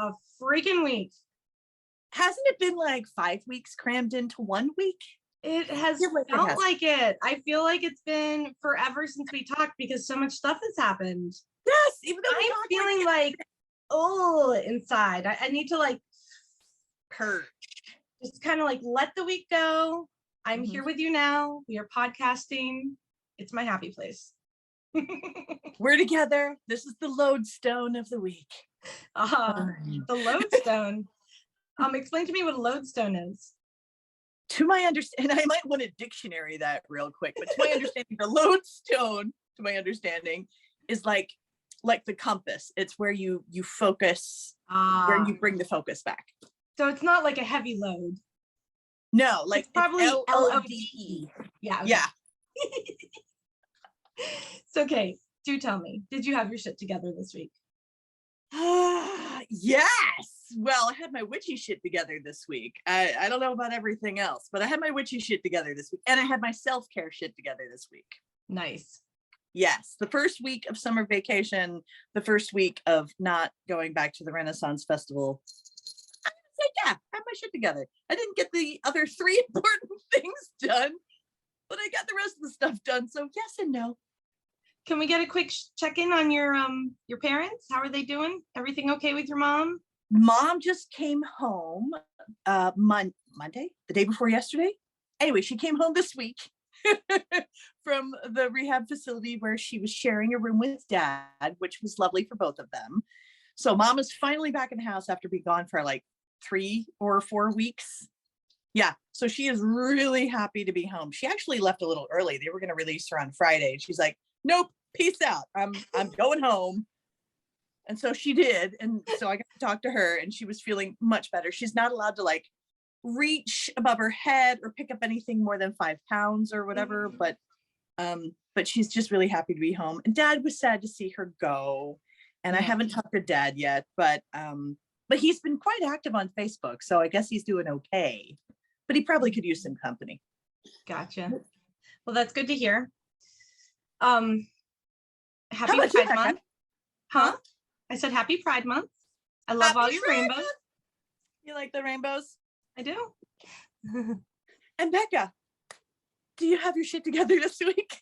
a freaking week. Hasn't it been like 5 weeks crammed into 1 week? It has felt like it. I feel like it's been forever since we talked because so much stuff has happened. Yes, even though I'm feeling like, oh, inside. I need to like purge. Just kind of like let the week go. I'm here with you now. We are podcasting. It's my happy place. We're together. This is the lodestone of the week. The lodestone. Explain to me what a lodestone is. To my understanding, I might want to dictionary that real quick, but to my understanding, the lodestone, to my understanding, is like the compass. It's where you focus, where you bring the focus back. So it's not like a heavy load. No, like it's probably LODE. Yeah. Okay. Yeah. So, okay, do tell me, did you have your shit together this week? Yes. Well, I had my witchy shit together this week. I don't know about everything else, but I had my witchy shit together this week. And I had my self-care shit together this week. Nice. Yes. The first week of summer vacation, the first week of not going back to the Renaissance Festival. I'm gonna say, yeah, I had my shit together. I didn't get the other 3 important things done, but I got the rest of the stuff done. So yes and no. Can we get a quick check-in on your parents? How are they doing? Everything okay with your mom? Mom just came home Monday, the day before yesterday. Anyway, she came home this week from the rehab facility where she was sharing a room with Dad, which was lovely for both of them. So Mom is finally back in the house after being gone for like 3 or 4 weeks. Yeah, so she is really happy to be home. She actually left a little early. They were going to release her on Friday. She's like, nope, peace out. I'm going home. And so she did. And so I got to talk to her and she was feeling much better. She's not allowed to like reach above her head or pick up anything more than 5 pounds or whatever. But she's just really happy to be home. And Dad was sad to see her go. And I haven't talked to Dad yet, but he's been quite active on Facebook. So I guess he's doing okay, but he probably could use some company. Gotcha. Well, that's good to hear. Happy Pride Month. Huh? I said happy Pride Month. I love all your rainbows. You like the rainbows? I do. And Becca, do you have your shit together this week?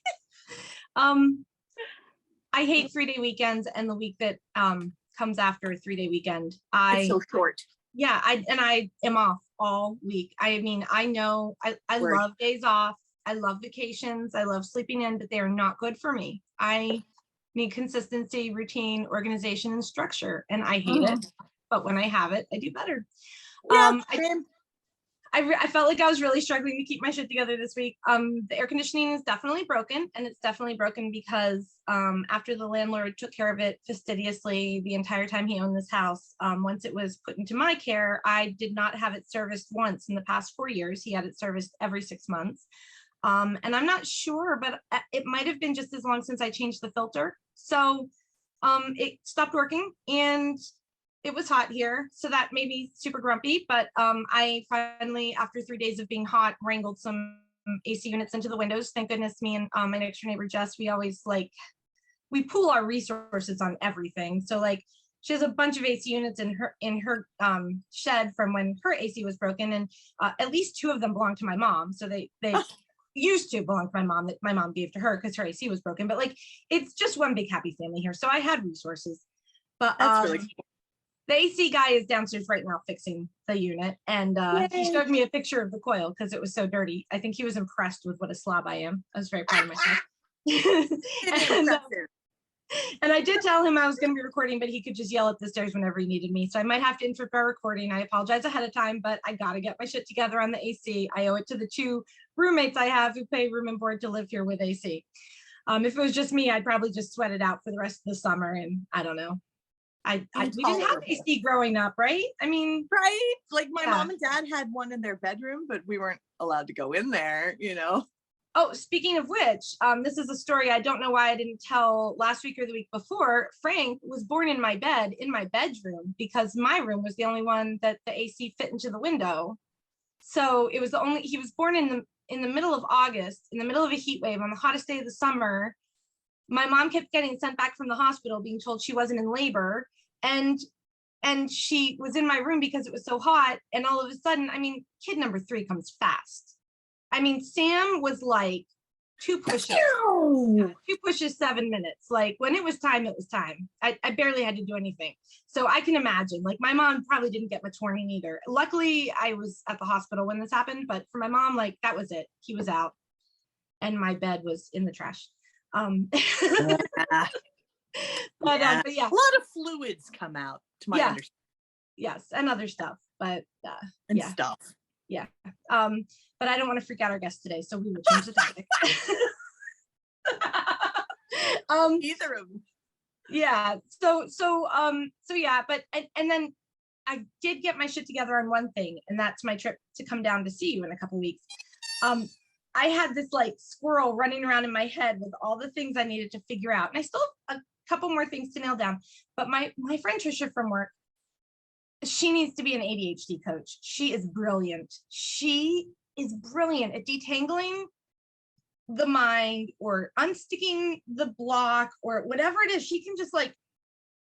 I hate 3-day weekends and the week that comes after a 3-day weekend. It's so short. Yeah, I am off all week. I mean, I know I love days off. I love vacations. I love sleeping in, but they are not good for me. I need consistency, routine, organization, and structure, and I hate it. But when I have it, I do better. Yeah, I felt like I was really struggling to keep my shit together this week. The air conditioning is definitely broken, and it's definitely broken because after the landlord took care of it fastidiously the entire time he owned this house, once it was put into my care, I did not have it serviced once in the past 4 years. He had it serviced every 6 months. And I'm not sure, but it might have been just as long since I changed the filter. So it stopped working and it was hot here. So that made me super grumpy, but I finally, after 3 days of being hot, wrangled some AC units into the windows. Thank goodness me and my next door neighbor, Jess, we always we pool our resources on everything. So like she has a bunch of AC units in her shed from when her AC was broken. And at least 2 of them belong to my mom. So they used to belong to my mom that my mom gave to her because her AC was broken, but like it's just one big happy family here. So I had resources, but that's really cool. The AC guy is downstairs right now fixing the unit, and he showed me a picture of the coil because it was so dirty. I think he was impressed with what a slob I am. I was very proud of myself. And I did tell him I was going to be recording, but he could just yell up the stairs whenever he needed me. So I might have to interrupt our recording. I apologize ahead of time, but I got to get my shit together on the AC. I owe it to the 2 roommates I have who pay room and board to live here with AC. If it was just me, I'd probably just sweat it out for the rest of the summer. And I don't know. We didn't have AC growing up, right? I mean, right? Like my mom and dad had one in their bedroom, but we weren't allowed to go in there, you know? Oh, speaking of which, this is a story I don't know why I didn't tell last week or the week before. Frank was born in my bed, in my bedroom, because my room was the only one that the AC fit into the window. So it was he was born in the middle of August, in the middle of a heat wave on the hottest day of the summer. My mom kept getting sent back from the hospital being told she wasn't in labor. And and she was in my room because it was so hot. And all of a sudden, I mean, kid number 3 comes fast. I mean, Sam was like 2 pushes. 2 pushes, 7 minutes. Like when it was time, it was time. I barely had to do anything. So I can imagine, like my mom probably didn't get much warning either. Luckily, I was at the hospital when this happened, but for my mom, like that was it. He was out and my bed was in the trash. Yeah. But yeah, a lot of fluids come out to my understanding. Yes, and other stuff, but stuff. Yeah. But I don't want to freak out our guest today, so we will change the topic. Either of them. Yeah. So yeah, but and then I did get my shit together on one thing, and that's my trip to come down to see you in a couple weeks. I had this like squirrel running around in my head with all the things I needed to figure out, and I still have a couple more things to nail down. But my friend Trisha from work, she needs to be an ADHD coach. She is brilliant. She is brilliant at detangling the mind or unsticking the block or whatever it is. She can just like,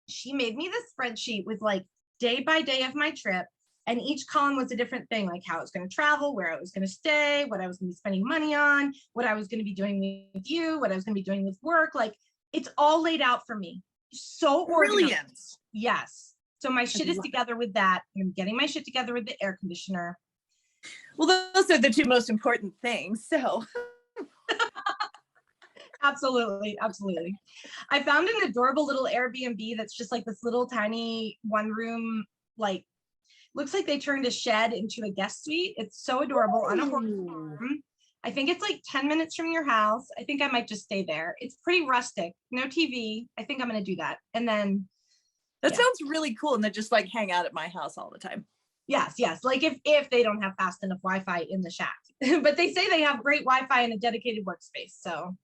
she made me this spreadsheet with like day by day of my trip. And each column was a different thing, like how I was going to travel, where I was going to stay, what I was going to be spending money on, what I was going to be doing with you, what I was going to be doing with work. Like it's all laid out for me. So brilliant. Yes. So my shit is together with that. I'm getting my shit together with the air conditioner. Well, those are the 2 most important things. So absolutely. I found an adorable little Airbnb that's just like this little tiny 1-room, like looks like they turned a shed into a guest suite. It's so adorable. On a horse farm. I think it's like 10 minutes from your house. I think I might just stay there. It's pretty rustic, no TV. I think I'm going to do that. And then that sounds really cool. And then just like hang out at my house all the time. Yes. Like if they don't have fast enough Wi-Fi in the shack, but they say they have great Wi-Fi in a dedicated workspace. So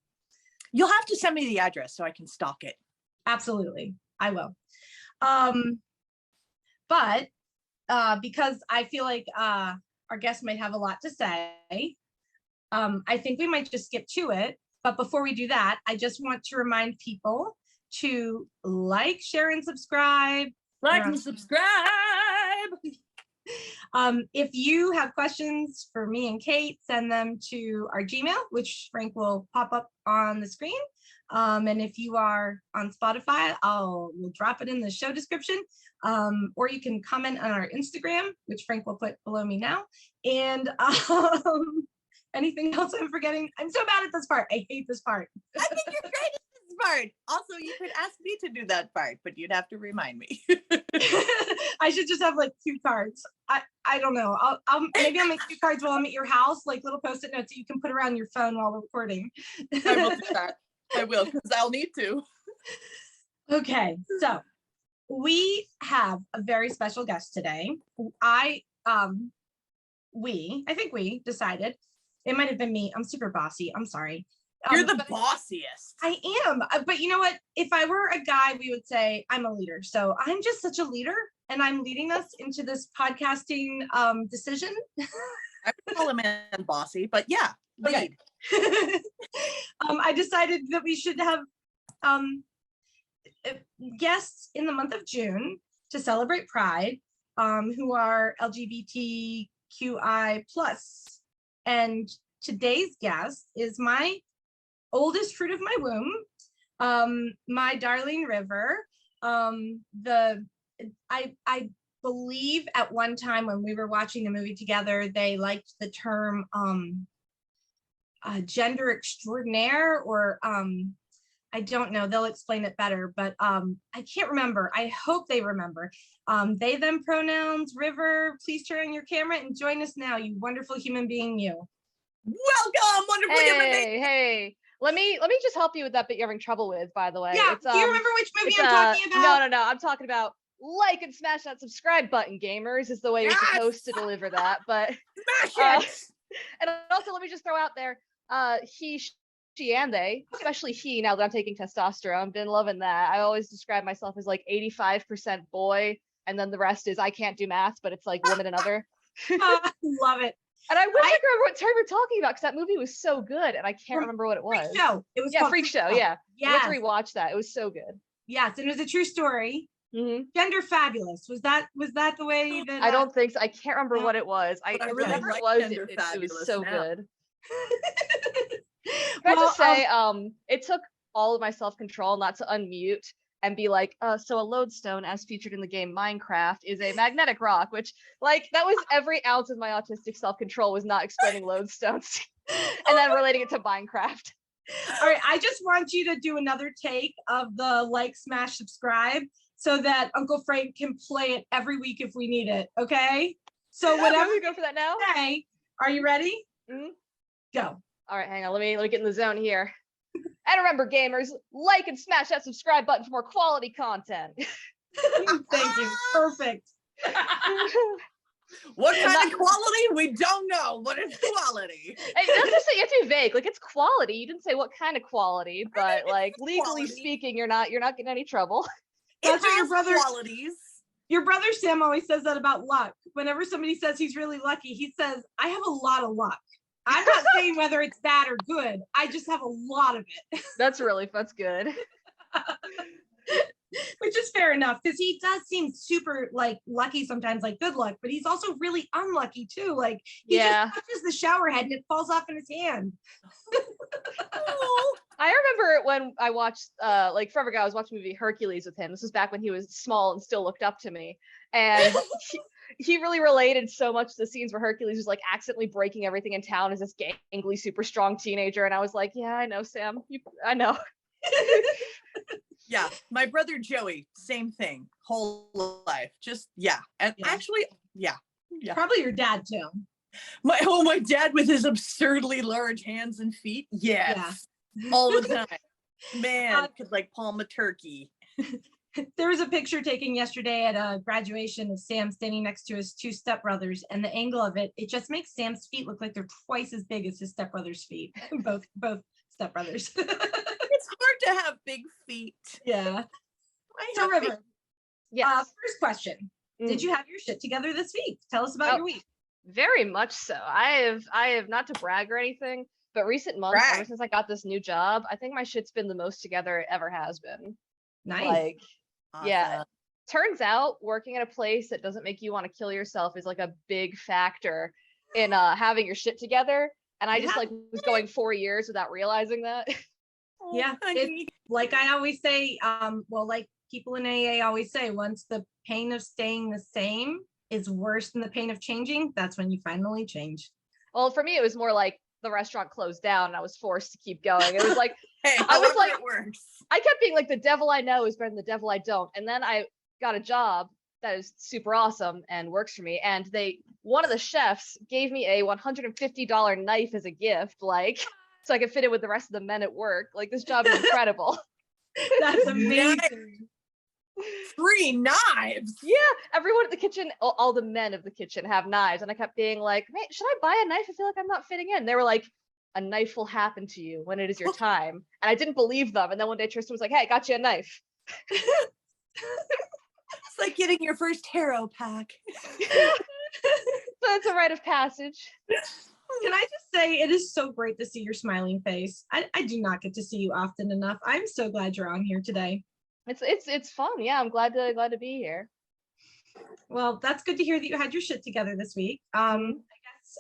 you'll have to send me the address so I can stalk it. Absolutely. I will. But because I feel like our guest might have a lot to say, I think we might just skip to it. But before we do that, I just want to remind people to like, share, and subscribe. If you have questions for me and Kate, send them to our Gmail, which Frank will pop up on the screen. And if you are on Spotify, we'll drop it in the show description. Or you can comment on our Instagram, which Frank will put below me now. And anything else I'm forgetting? I'm so bad at this part. I hate this part. I think you're great at this part. Also, you could ask me to do that part, but you'd have to remind me. I should just have like 2 cards. I don't know. Maybe I'll make 2 cards while I'm at your house, like little post-it notes that you can put around your phone while we're recording. I will do that. I will, because I'll need to. Okay, so we have a very special guest today. I think we decided, it might have been me. I'm super bossy. I'm sorry. You're the bossiest. I am. But you know what? If I were a guy, we would say I'm a leader. So I'm just such a leader, and I'm leading us into this podcasting decision. I would call a man bossy, but yeah. Okay. I decided that we should have guests in the month of June to celebrate Pride, who are LGBTQI+. And today's guest is my oldest fruit of my womb, my darling River. I believe at one time when we were watching the movie together, they liked the term gender extraordinaire, or I don't know, they'll explain it better, but I can't remember. I hope they remember. They, them pronouns. River, please turn on your camera and join us now, you wonderful human being, you. Welcome, wonderful human being. Hey. Let me just help you with that bit you're having trouble with, by the way. Yeah, do you remember which movie I'm talking about? No. I'm talking about like and smash that subscribe button, gamers, is the way you're supposed to deliver that. But smash it! And also, let me just throw out there, he, she, and they, especially he, now that I'm taking testosterone, been loving that. I always describe myself as like 85% boy, and then the rest is I can't do math, but it's like woman and other. Love it. And I wish I could remember what term you're talking about, because that movie was so good, and I can't remember what it was. Freak Show. It was Freak Show. Yeah. Yes. I went to rewatch that. It was so good. Yes, and it was a true story. Gender fabulous. Was that the way that I don't think so. I can't remember what it was. But I really whatever like it was, Gender it Fabulous was so now. good. Can I just say, it took all of my self-control not to unmute and be like, so a lodestone as featured in the game Minecraft is a magnetic rock, which like that was every ounce of my autistic self-control was not explaining lodestones and then relating it to Minecraft. All right, I just want you to do another take of the like, smash, subscribe so that Uncle Frank can play it every week if we need it, okay? So whatever we go for that now. say, are you ready? Go. All right, hang on. Let me get in the zone here. And remember, gamers, like and smash that subscribe button for more quality content. Thank you. Perfect. What kind of quality? We don't know, but it's quality. It doesn't say, you have to be vague. Like, it's quality. You didn't say what kind of quality, but like legally speaking, you're not getting any trouble. That's what your brother qualities. Your brother Sam always says that about luck. Whenever somebody says he's really lucky, he says, I have a lot of luck. I'm not saying whether it's bad or good. I just have a lot of it. That's good. Which is fair enough, because he does seem super like lucky sometimes, like good luck, but he's also really unlucky too. Like he just touches the shower head and it falls off in his hand. I remember when I watched like forever ago, I was watching the movie Hercules with him. This was back when he was small and still looked up to me. And he really related so much to the scenes where Hercules was like accidentally breaking everything in town as this gangly, super strong teenager. And I was like, yeah, I know, Sam. I know. Yeah, my brother Joey, same thing, whole life. Just and actually, Probably your dad too. My dad with his absurdly large hands and feet. Yes, all the time. Man, could like palm a turkey. There was a picture taken yesterday at a graduation of Sam standing next to his two stepbrothers, and the angle of it just makes Sam's feet look like they're twice as big as his stepbrother's feet. both stepbrothers. It's hard to have big feet. Yeah. So River. Yeah. First question. Did you have your shit together this week? Tell us about your week. Very much so. I have not to brag or anything, but recent months, ever since I got this new job, I think my shit's been the most together it ever has been. Nice. Like, awesome. Yeah. Turns out working at a place that doesn't make you want to kill yourself is like a big factor in having your shit together. And I just like was going 4 years without realizing that. Yeah. Like I always say, like people in AA always say, once the pain of staying the same is worse than the pain of changing, that's when you finally change. Well, for me, it was more like the restaurant closed down and I was forced to keep going. It was like, hey, I was like, it works. I kept being like, the devil I know is better than the devil I don't. And then I got a job that is super awesome and works for me. And one of the chefs gave me a $150 knife as a gift, like, so I could fit it with the rest of the men at work. Like, this job is incredible. That's amazing. Free knives. Yeah, everyone at the kitchen, all the men of the kitchen have knives. And I kept being like, man, should I buy a knife? I feel like I'm not fitting in. They were like, a knife will happen to you when it is your time. And I didn't believe them. And then one day Tristan was like, hey, I got you a knife. It's like getting your first Haro pack. So it's a rite of passage. Can I just say, it is so great to see your smiling face. I do not get to see you often enough. I'm so glad you're on here today. It's fun. Yeah, I'm glad to be here. Well, that's good to hear that you had your shit together this week. I guess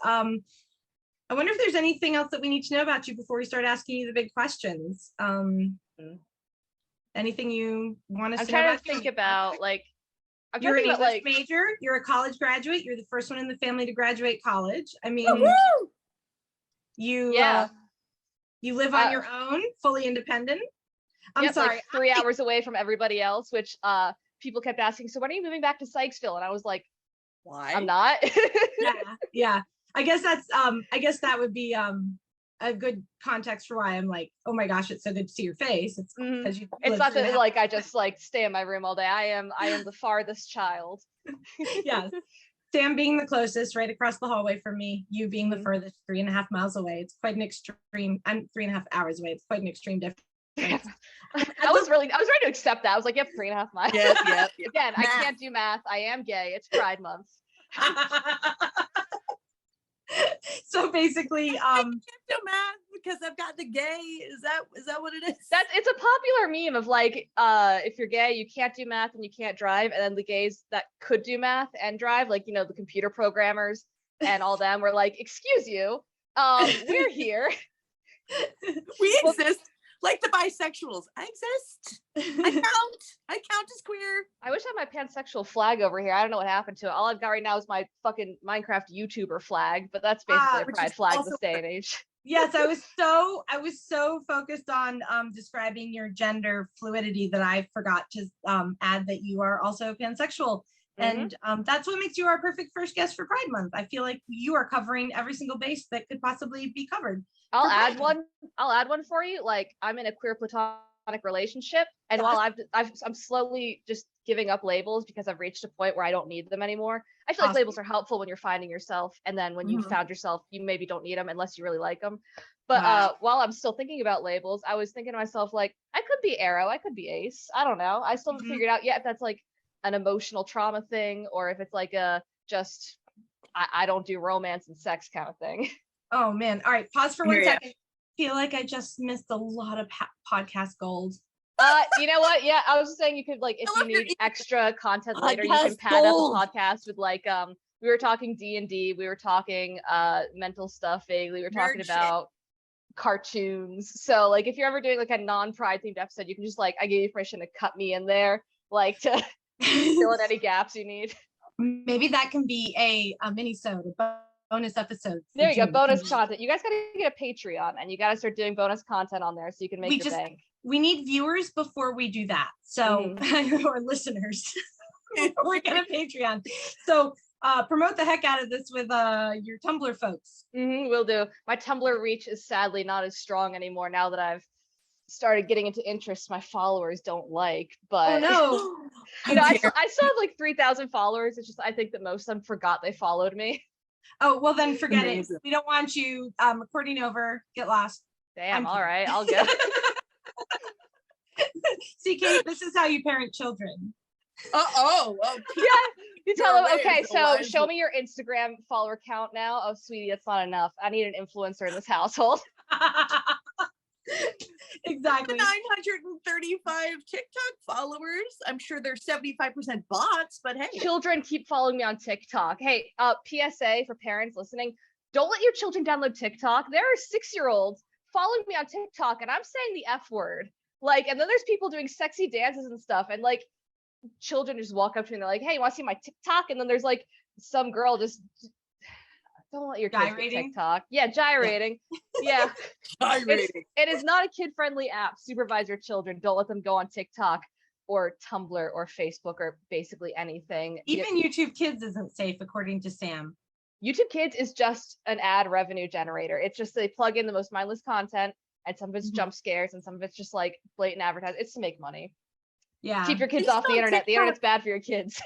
I wonder if there's anything else that we need to know about you before we start asking you the big questions. Anything you want us to know about? I'm trying to think about, like, you're an English major, you're a college graduate, you're the first one in the family to graduate college. I mean, you live on your own, fully independent. I'm sorry. Like 3 hours away from everybody else, which people kept asking, so when are you moving back to Sykesville? And I was like, why? I'm not. Yeah. I guess that would be a good context for why I'm like, oh my gosh, it's so good to see your face. It's because you. It's not that like I just like stay in my room all day. I am the farthest child. Yes. Sam being the closest, right across the hallway from me, you being the furthest, 3.5 miles away. It's quite an extreme. I'm 3.5 hours away. It's quite an extreme difference. I was ready to accept that. I was like, yep, 3.5 miles. Yep. Again, I can't do math. I am gay. It's Pride Month. So basically, I can't do math because I've got the gay. Is that what it is? It's a popular meme of like, if you're gay, you can't do math and you can't drive, and then the gays that could do math and drive, like, you know, the computer programmers and all them were like, excuse you, we're here. We exist. Like the bisexuals, I exist. I count as queer. I wish I had my pansexual flag over here. I don't know what happened to it. All I've got right now is my fucking Minecraft YouTuber flag, but that's basically a pride flag this day and age. Yes, I was so focused on describing your gender fluidity that I forgot to add that you are also pansexual. And that's what makes you our perfect first guest for Pride Month. I feel like you are covering every single base that could possibly be covered. I'll add one for you. Like, I'm in a queer platonic relationship, and while I'm slowly just giving up labels because I've reached a point where I don't need them anymore. I feel like labels are helpful when you're finding yourself, and then when you found yourself, you maybe don't need them unless you really like them. But while I'm still thinking about labels, I was thinking to myself, like, I could be Arrow, I could be Ace. I don't know. I still haven't figured out yet if that's like an emotional trauma thing, or if it's like a just I don't do romance and sex kind of thing. Oh man. All right, pause for 1 second. Feel like I just missed a lot of podcast gold. You know what? Yeah, I was just saying, you could, like, if you need extra content later, you can pad up a podcast with, like, we were talking D&D, we were talking mental stuff vaguely, we were talking about cartoons. So, like, if you're ever doing like a non-Pride themed episode, you can just, like, I give you permission to cut me in there, like, to fill in any gaps you need. Maybe that can be a mini-sode, a bonus episode. There you go, bonus content. You guys gotta get a Patreon, and you gotta start doing bonus content on there so you can make your bank. We need viewers before we do that. So, or listeners, we're gonna Patreon. So promote the heck out of this with your Tumblr folks. Will do. My Tumblr reach is sadly not as strong anymore now that I've started getting into interests my followers don't like. But you know, I still have like 3,000 followers. It's just I think that most of them forgot they followed me. Oh, well then forget it. We don't want you recording over. Get lost. Damn, all right, I'll go. See, Kate, this is how you parent children. Yeah, you tell them, okay, so show me your Instagram follower count now. Oh, sweetie, that's not enough. I need an influencer in this household. Exactly. 935 TikTok followers. I'm sure they're 75% bots, but hey. Children keep following me on TikTok. Hey, PSA for parents listening, don't let your children download TikTok. There are 6-year-olds following me on TikTok, and I'm saying the F word. Like, and then there's people doing sexy dances and stuff, and like children just walk up to me and they're like, hey, you want to see my TikTok? And then there's like some girl just don't let your kids get TikTok. Yeah, gyrating. Yeah. Gyrating. It is not a kid-friendly app. Supervise your children. Don't let them go on TikTok or Tumblr or Facebook or basically anything. Even YouTube Kids isn't safe, according to Sam. YouTube Kids is just an ad revenue generator. It's just they plug in the most mindless content, and some of it's jump scares, and some of it's just like blatant advertising. It's to make money. Yeah. Keep your kids off the internet. The internet's bad for your kids.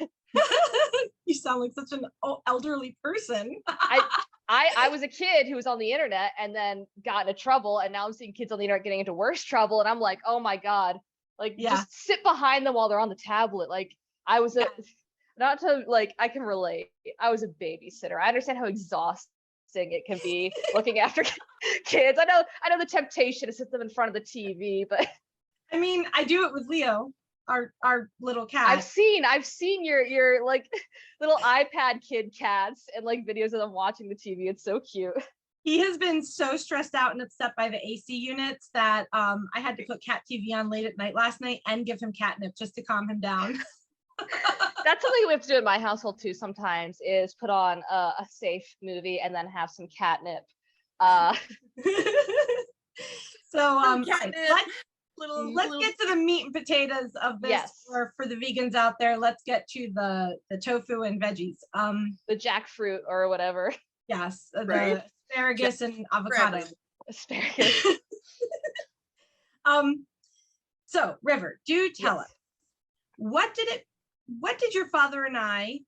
You sound like such an elderly person. I was a kid who was on the internet and then got into trouble, and now I'm seeing kids on the internet getting into worse trouble, and I'm like, oh my God, like just sit behind them while they're on the tablet. Like I was not to like, I can relate. I was a babysitter. I understand how exhausting it can be looking after kids. I know the temptation to sit them in front of the TV, but I mean, I do it with Leo. Our little cat. I've seen your like little iPad kid cats and like videos of them watching the TV. It's so cute. He has been so stressed out and upset by the AC units that I had to put cat TV on late at night last night and give him catnip just to calm him down. That's something we have to do in my household too sometimes, is put on a safe movie and then have some catnip. So let's get to the meat and potatoes of this. Yes. For the vegans out there, let's get to the tofu and veggies. The jackfruit or whatever. Yes, the asparagus and avocado. Asparagus. So River, do tell us, what did your father and I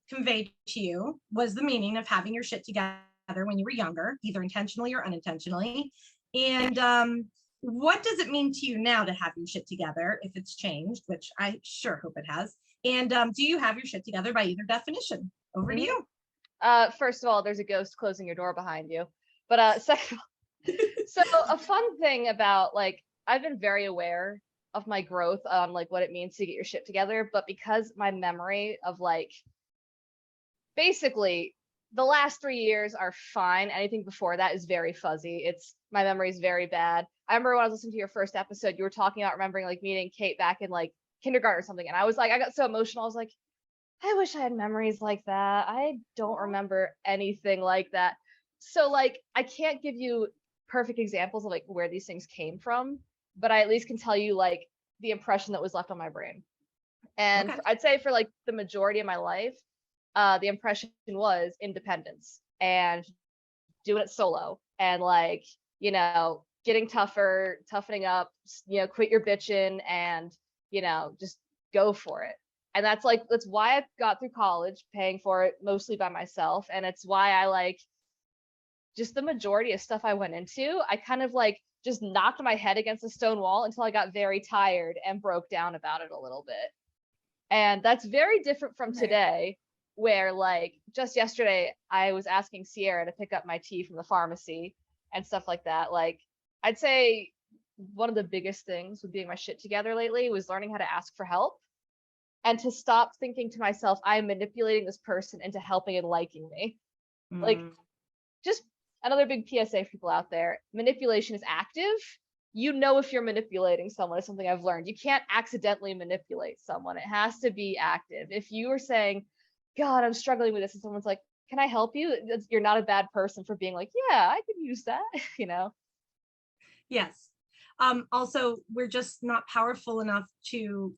convey to you was the meaning of having your shit together when you were younger, either intentionally or unintentionally, and what does it mean to you now to have your shit together, if it's changed, which I sure hope it has? And do you have your shit together by either definition? Over to you. First of all, there's a ghost closing your door behind you. But second of all, So a fun thing about like, I've been very aware of my growth on like what it means to get your shit together, but because my memory of like basically the last 3 years are fine. Anything before that is very fuzzy. It's my memory is very bad. I remember when I was listening to your first episode, you were talking about remembering like meeting Kate back in like kindergarten or something. And I was like, I got so emotional. I was like, I wish I had memories like that. I don't remember anything like that. So like I can't give you perfect examples of like where these things came from, but I at least can tell you like the impression that was left on my brain. And Okay. I'd say for like the majority of my life, the impression was independence and doing it solo and like, getting tougher, toughening up, quit your bitching and, just go for it. And that's why I got through college, paying for it mostly by myself. And it's why I like just the majority of stuff I went into, I kind of like just knocked my head against a stone wall until I got very tired and broke down about it a little bit. And that's very different from today, where like just yesterday I was asking Sierra to pick up my tea from the pharmacy and stuff like that. Like I'd say one of the biggest things with getting my shit together lately was learning how to ask for help and to stop thinking to myself, I am manipulating this person into helping and liking me. Like just another big PSA for people out there, manipulation is active. You know if you're manipulating someone is something I've learned. You can't accidentally manipulate someone. It has to be active. If you are saying, God, I'm struggling with this, and someone's like, can I help you? You're not a bad person for being like, yeah, I could use that, Yes. Also, we're just not powerful enough to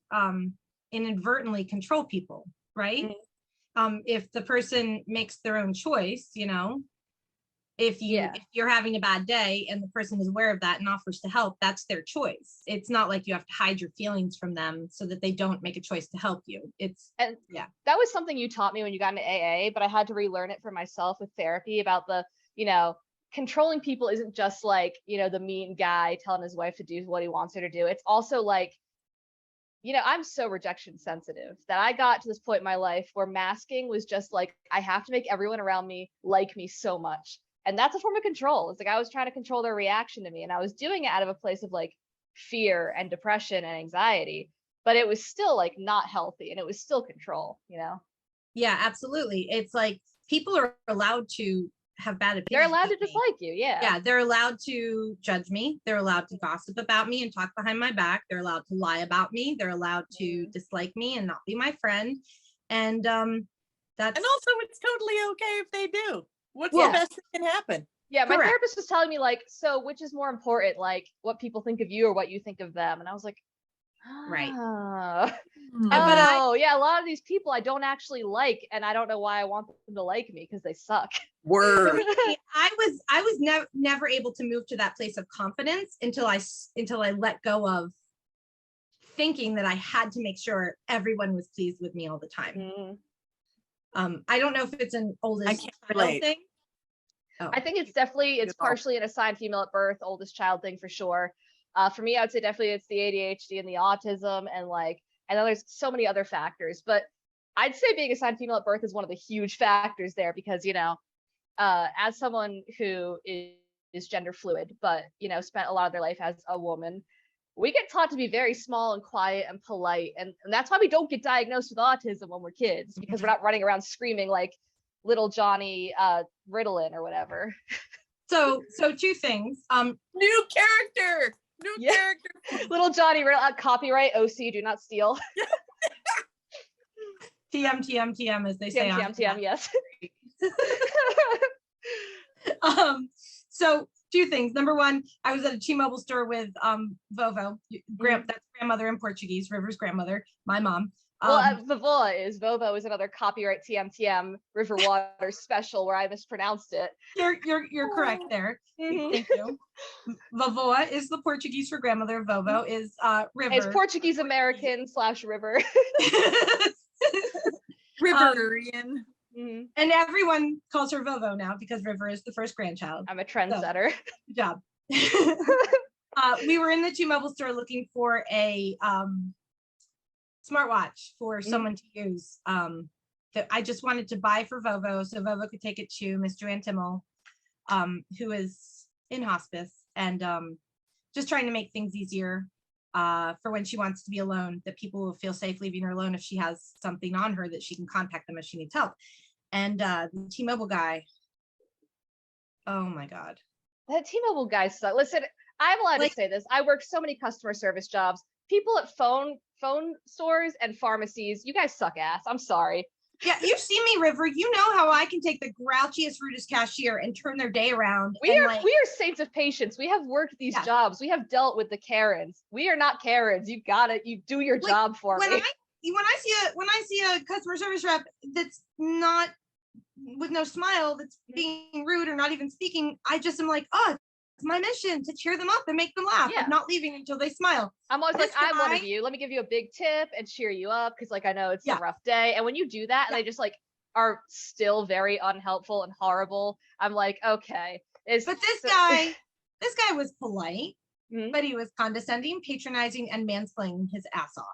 inadvertently control people, right? If the person makes their own choice, if you're having a bad day and the person is aware of that and offers to help, that's their choice. It's not like you have to hide your feelings from them so that they don't make a choice to help you. That was something you taught me when you got into AA, but I had to relearn it for myself with therapy about the, controlling people isn't just like, the mean guy telling his wife to do what he wants her to do. It's also like, I'm so rejection sensitive that I got to this point in my life where masking was just like, I have to make everyone around me like me so much. And that's a form of control. It's like I was trying to control their reaction to me, and I was doing it out of a place of like fear and depression and anxiety, but it was still like not healthy and it was still control, Yeah, absolutely. It's like people are allowed to have bad opinions. They're allowed to dislike you. Yeah, they're allowed to judge me. They're allowed to gossip about me and talk behind my back. They're allowed to lie about me. They're allowed to dislike me and not be my friend. And that's and also it's totally okay if they do. What's the best that can happen? Yeah, my therapist was telling me like, so which is more important, like what people think of you or what you think of them? And I was like, right. Yeah, a lot of these people I don't actually like, and I don't know why I want them to like me because they suck. Word. I was never able to move to that place of confidence until I let go of thinking that I had to make sure everyone was pleased with me all the time. I don't know if it's an oldest child thing. I think it's partially an assigned female at birth, oldest child thing for sure. For me, I would say definitely it's the ADHD and the autism, and then there's so many other factors. But I'd say being assigned female at birth is one of the huge factors there because, as someone who is gender fluid, but, spent a lot of their life as a woman, we get taught to be very small and quiet and polite. And that's why we don't get diagnosed with autism when we're kids, because we're not running around screaming like little Johnny Ritalin or whatever. So two things. New character. Little Johnny Ritalin, copyright OC, do not steal. TM, as they say. TM, yes. So two things. Number one, I was at a T-Mobile store with Vovo, that's grandmother in Portuguese, River's grandmother, my mom. Vovo is another copyright TM River Water special where I mispronounced it. You're correct there. Thank you. Vovoa is the Portuguese for grandmother. Vovo is River. It's Portuguese American / River. Riverian. And everyone calls her Vovo now because River is the first grandchild. I'm a trendsetter. So, good job. We were in the T-Mobile store looking for a smartwatch for someone to use that I just wanted to buy for Vovo so Vovo could take it to Miss Joanne Timmel, who is in hospice, and just trying to make things easier for when she wants to be alone, that people will feel safe leaving her alone if she has something on her, that she can contact them if she needs help. And the T-Mobile guy, oh my God. That T-Mobile guy sucks. Listen, I'm allowed to say this. I work so many customer service jobs. People at phone stores and pharmacies, you guys suck ass. I'm sorry. Yeah, you see me, River. You know how I can take the grouchiest, rudest cashier and turn their day around. We are saints of patience. We have worked these jobs. We have dealt with the Karens. We are not Karens. You got it. You do your job for me. When I see a customer service rep that's not with no smile, that's being rude or not even speaking, I just am like, oh, it's my mission to cheer them up and make them laugh. I'm not leaving until they smile. I'm always like, I'm one of you. Let me give you a big tip and cheer you up, because like I know it's a rough day. And when you do that and they just like are still very unhelpful and horrible, I'm like, okay. But this guy was polite, but he was condescending, patronizing, and mansplaining his ass off.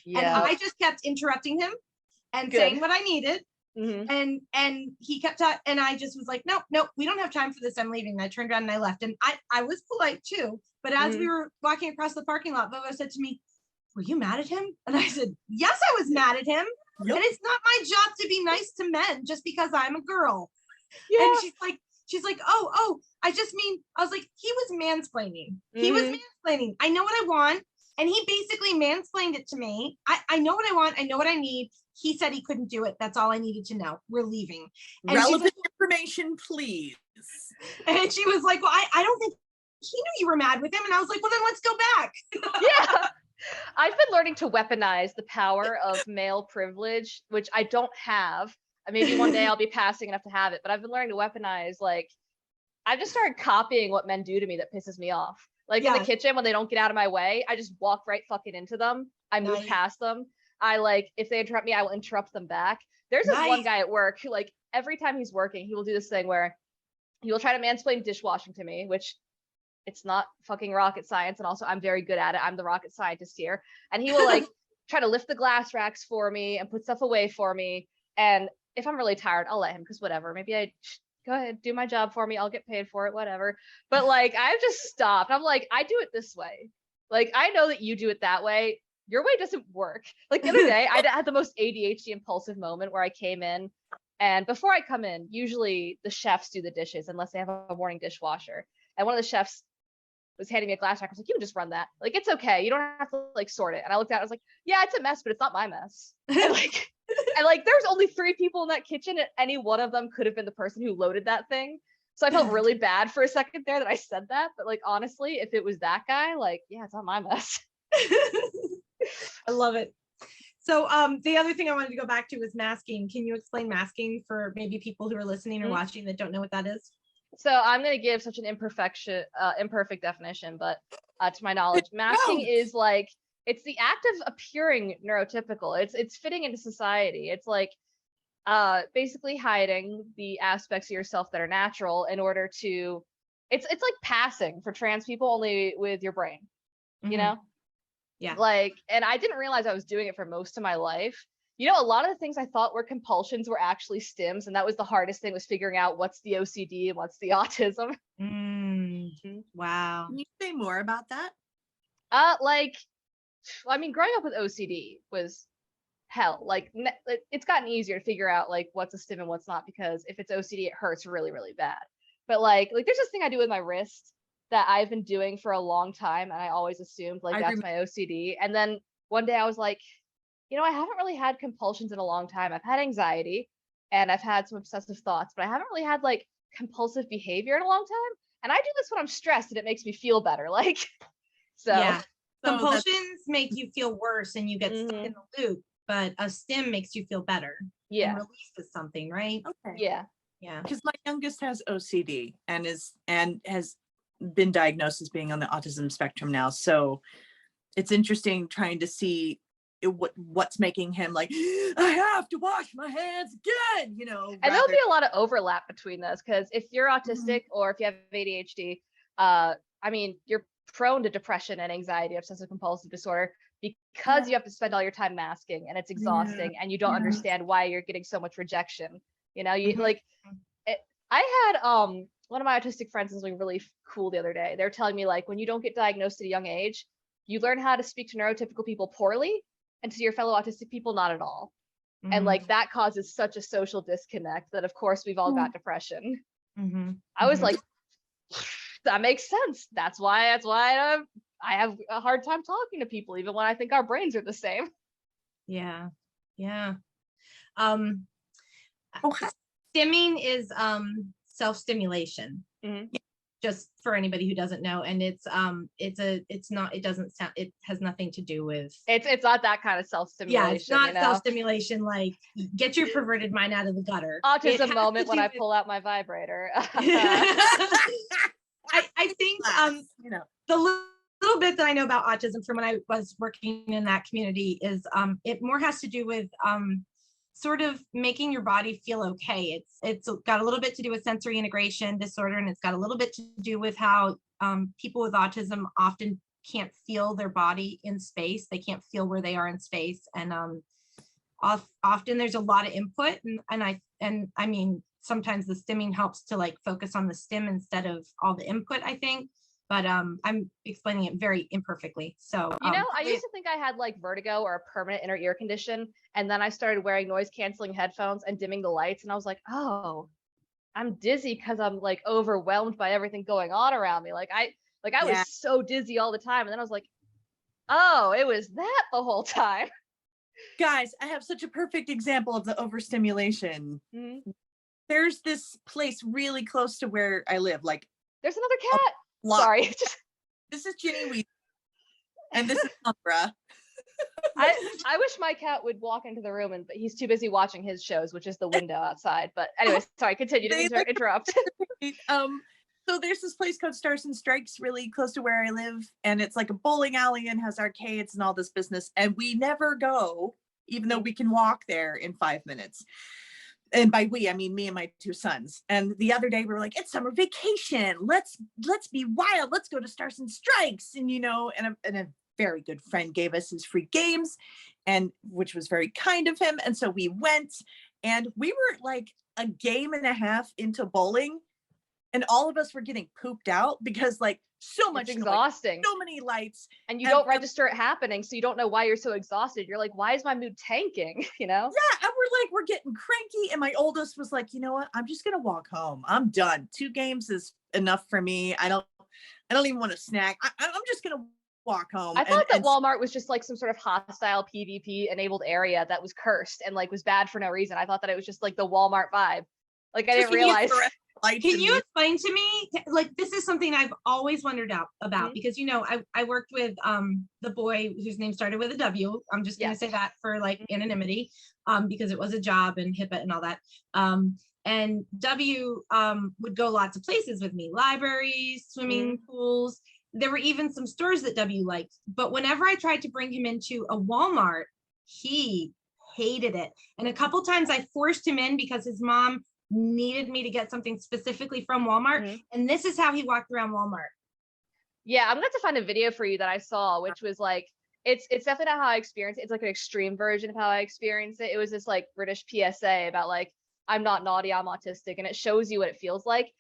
Yeah. And I just kept interrupting him and saying what I needed. Mm-hmm. And he kept talking, and I just was like, nope, we don't have time for this. I'm leaving. And I turned around and I left. And I was polite too. But as we were walking across the parking lot, Bobo said to me, "Were you mad at him?" And I said, "Yes, I was mad at him. Yep. And it's not my job to be nice to men just because I'm a girl." Yeah. And she's like, oh, I was like, he was mansplaining. Mm-hmm. He was mansplaining. I know what I want. And he basically mansplained it to me. I know what I want. I know what I need. He said he couldn't do it. That's all I needed to know. We're leaving. And relevant information, please. And she was like, well, I don't think he knew you were mad with him. And I was like, well, then let's go back. Yeah. I've been learning to weaponize the power of male privilege, which I don't have. Maybe one day I'll be passing enough to have it, but I've been learning to weaponize, like, I've just started copying what men do to me that pisses me off. Like in the kitchen, when they don't get out of my way, I just walk right fucking into them. I move past them. If they interrupt me, I will interrupt them back. There's this one guy at work who, like, every time he's working, he will do this thing where he will try to mansplain dishwashing to me, which it's not fucking rocket science. And also I'm very good at it. I'm the rocket scientist here. And he will like try to lift the glass racks for me and put stuff away for me. And if I'm really tired, I'll let him, because whatever, maybe I go ahead, do my job for me. I'll get paid for it, whatever. But like, I've just stopped. I'm like, I do it this way. Like, I know that you do it that way. Your way doesn't work. Like the other day, I had the most ADHD impulsive moment where I came in, and before I come in, usually the chefs do the dishes unless they have a morning dishwasher. And one of the chefs was handing me a glass rack. I was like, you can just run that. Like, it's okay. You don't have to like sort it. And I looked at it, I was like, yeah, it's a mess, but it's not my mess. And like, there's only 3 people in that kitchen, and any one of them could have been the person who loaded that thing. So I felt really bad for a second there that I said that. But like, honestly, if it was that guy, like, yeah, it's not my mess. I love it. So the other thing I wanted to go back to was masking. Can you explain masking for maybe people who are listening or watching that don't know what that is? So I'm going to give such an imperfect definition, but to my knowledge, masking is like, it's the act of appearing neurotypical. It's fitting into society. It's like basically hiding the aspects of yourself that are natural in order to, it's like passing for trans people, only with your brain, you know? Yeah. Like, and I didn't realize I was doing it for most of my life. You know, a lot of the things I thought were compulsions were actually stims. And that was the hardest thing, was figuring out what's the OCD and what's the autism. Wow. Can you say more about that? I mean, growing up with OCD was hell. Like, it's gotten easier to figure out like what's a stim and what's not, because if it's OCD, it hurts really, really bad. But like there's this thing I do with my wrist that I've been doing for a long time, and I always assumed like that's my OCD. And then one day I was like, you know, I haven't really had compulsions in a long time. I've had anxiety and I've had some obsessive thoughts, but I haven't really had like compulsive behavior in a long time. And I do this when I'm stressed and it makes me feel better. Like, so yeah. Compulsions make you feel worse and you get stuck in the loop, but a stim makes you feel better. Yeah. And releases something, right? Okay. Yeah. Yeah. Because my youngest has OCD and has been diagnosed as being on the autism spectrum now. So it's interesting trying to see what's making him like, I have to wash my hands again, you know. And there'll be a lot of overlap between those, because if you're autistic or if you have ADHD, I mean, you're prone to depression and anxiety, obsessive compulsive disorder, because you have to spend all your time masking, and it's exhausting, and you don't understand why you're getting so much rejection. You know, you like, I had one of my autistic friends was something really cool the other day. They're telling me like when you don't get diagnosed at a young age, you learn how to speak to neurotypical people poorly and to your fellow autistic people not at all. And like that causes such a social disconnect that of course we've all got depression. I was like, that makes sense. That's why I have a hard time talking to people even when I think our brains are the same. Yeah. Oh, Stimming is self-stimulation. Just for anybody who doesn't know, and it has nothing to do with it's not that kind of self-stimulation. Yeah, it's not self-stimulation like get your perverted mind out of the gutter. Autism moment when I pull out my vibrator. I think the little bit that I know about autism from when I was working in that community is it more has to do with sort of making your body feel okay. It's got a little bit to do with sensory integration disorder, and it's got a little bit to do with how people with autism often can't feel their body in space. They can't feel where they are in space, and often there's a lot of input, and I mean sometimes the stimming helps to like focus on the stim instead of all the input, I think. But I'm explaining it very imperfectly. So I used to think I had like vertigo or a permanent inner ear condition, and then I started wearing noise canceling headphones and dimming the lights, and I was like, oh, I'm dizzy because I'm like overwhelmed by everything going on around me. I was so dizzy all the time, and then I was like, oh, it was that the whole time. Guys, I have such a perfect example of the overstimulation. There's this place really close to where I live. Like, there's another cat. Sorry. This is Ginny Weed, and this is Umbra. I wish my cat would walk into the room, but he's too busy watching his shows, which is the window outside. But anyways, sorry, continue. Didn't interrupt. So there's this place called Stars and Strikes really close to where I live, and it's like a bowling alley and has arcades and all this business, and we never go, even though we can walk there in 5 minutes. And by we, I mean me and my two sons. And the other day we were like, it's summer vacation. Let's be wild. Let's go to Stars and Strikes. And, and a very good friend gave us his free games, and which was very kind of him. And so we went, and we were like a game and a half into bowling, and all of us were getting pooped out because like so much exhausting, so many lights, and you don't register it happening, so you don't know why you're so exhausted. You're like, why is my mood tanking? Yeah, and we're getting cranky, and my oldest was like, you know what, I'm just gonna walk home. I'm done. 2 games is enough for me. I don't even want to snack. I'm just gonna walk home. I thought that Walmart was just like some sort of hostile PvP enabled area that was cursed and like was bad for no reason. I thought that it was just like the Walmart vibe. Like I didn't realize. Can you explain to me, like, this is something I've always wondered about because, I worked with the boy whose name started with a W. I'm just going to say that for like anonymity because it was a job and HIPAA and all that. And W would go lots of places with me, libraries, swimming pools. There were even some stores that W liked. But whenever I tried to bring him into a Walmart, he hated it. And a couple times I forced him in because his mom needed me to get something specifically from Walmart, and this is how he walked around Walmart. Yeah, I'm gonna have to find a video for you that I saw, which was like, it's definitely not how I experienced it. It's like an extreme version of how I experienced it. It was this like British PSA about like, I'm not naughty, I'm autistic, and it shows you what it feels like.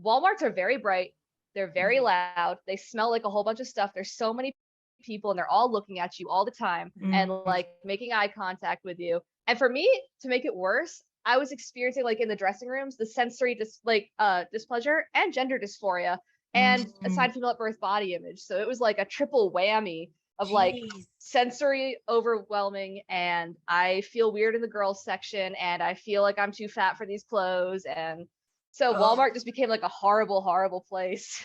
Walmarts are very bright, they're very loud, they smell like a whole bunch of stuff. There's so many people, and they're all looking at you all the time and like making eye contact with you. And for me, to make it worse, I was experiencing like in the dressing rooms, the sensory displeasure and gender dysphoria and assigned female at birth body image. So it was like a triple whammy of like sensory overwhelming, and I feel weird in the girls section, and I feel like I'm too fat for these clothes. And so Walmart just became like a horrible, horrible place.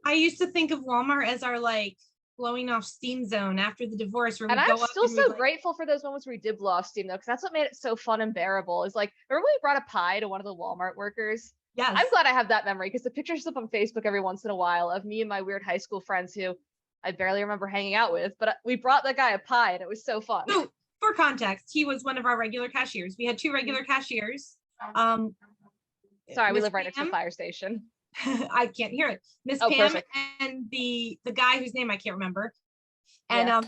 I used to think of Walmart as our like blowing off steam zone after the divorce. And I'm still so grateful for those moments where we did blow off steam though, because that's what made it so fun and bearable. Is like, remember we brought a pie to one of the Walmart workers? Yes. I'm glad I have that memory because the pictures up on Facebook every once in a while of me and my weird high school friends who I barely remember hanging out with, but we brought that guy a pie and it was so fun. So, for context, he was one of our regular cashiers. We had 2 regular cashiers. Sorry, we live right next to the fire station. I can't hear it. Miss Pam perfect. And the guy whose name I can't remember. And Yeah.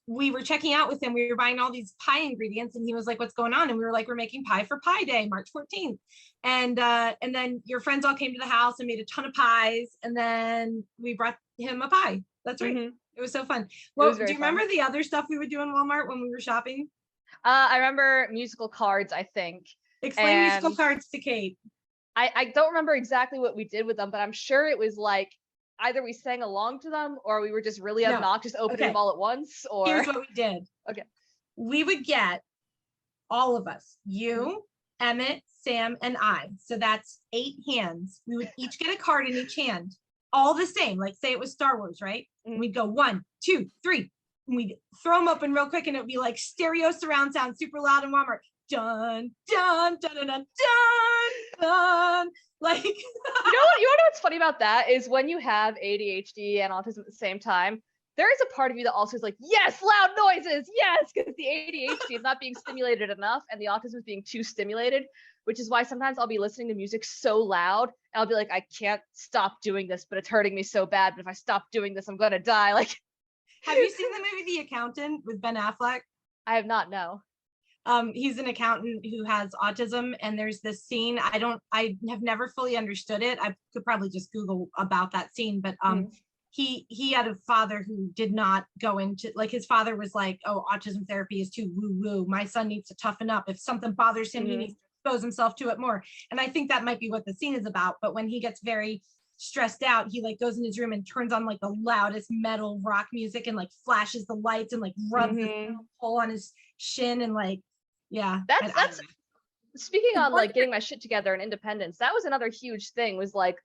we were checking out with him. We were buying all these pie ingredients, and he was like, "What's going on?" And we were like, "We're making pie for Pie Day, March 14th." And then your friends all came to the house and made a ton of pies, and then we brought him a pie. That's right. Mhm. It was so fun. It Well, was do very you fun. remember the other stuff we would do in Walmart when we were shopping? I remember musical cards, I think. Explain musical And cards to Kate. I don't remember exactly what we did with them, but I'm sure it was like either we sang along to them or we were just really No. obnoxious opening Okay. them all at once. Or Here's what we did. Okay. We would get all of us, you, Emmett, Sam, and I. So that's 8 hands. We would each get a card in each hand, all the same. Like say it was Star Wars, right? Mhm. We'd go 1, 2, 3. And we'd throw them open real quick, and it would be like stereo surround sound, super loud in Walmart. Dun, dun, dun, dun, dun, dun, dun. Like, You know what's funny about that is when you have ADHD and autism at the same time, there is a part of you that also is like, yes, loud noises, yes, because the ADHD is not being stimulated enough and the autism is being too stimulated, which is why sometimes I'll be listening to music so loud and I'll be like, I can't stop doing this, but it's hurting me so bad. But if I stop doing this, I'm gonna die. Like, have you seen the movie The Accountant with Ben Affleck? I have not, no. He's an accountant who has autism, and there's this scene. I have never fully understood it. I could probably just Google about that scene, but he had a father who did not go into, like, his father was like, "Oh, autism therapy is too woo woo. My son needs to toughen up. If something bothers him, he needs to expose himself to it more." And I think that might be what the scene is about. But when he gets very stressed out, he like goes in his room and turns on like the loudest metal rock music and like flashes the lights and like rubs the hole on his shin and like, yeah. That's speaking on like getting my shit together and independence. That was another huge thing, was like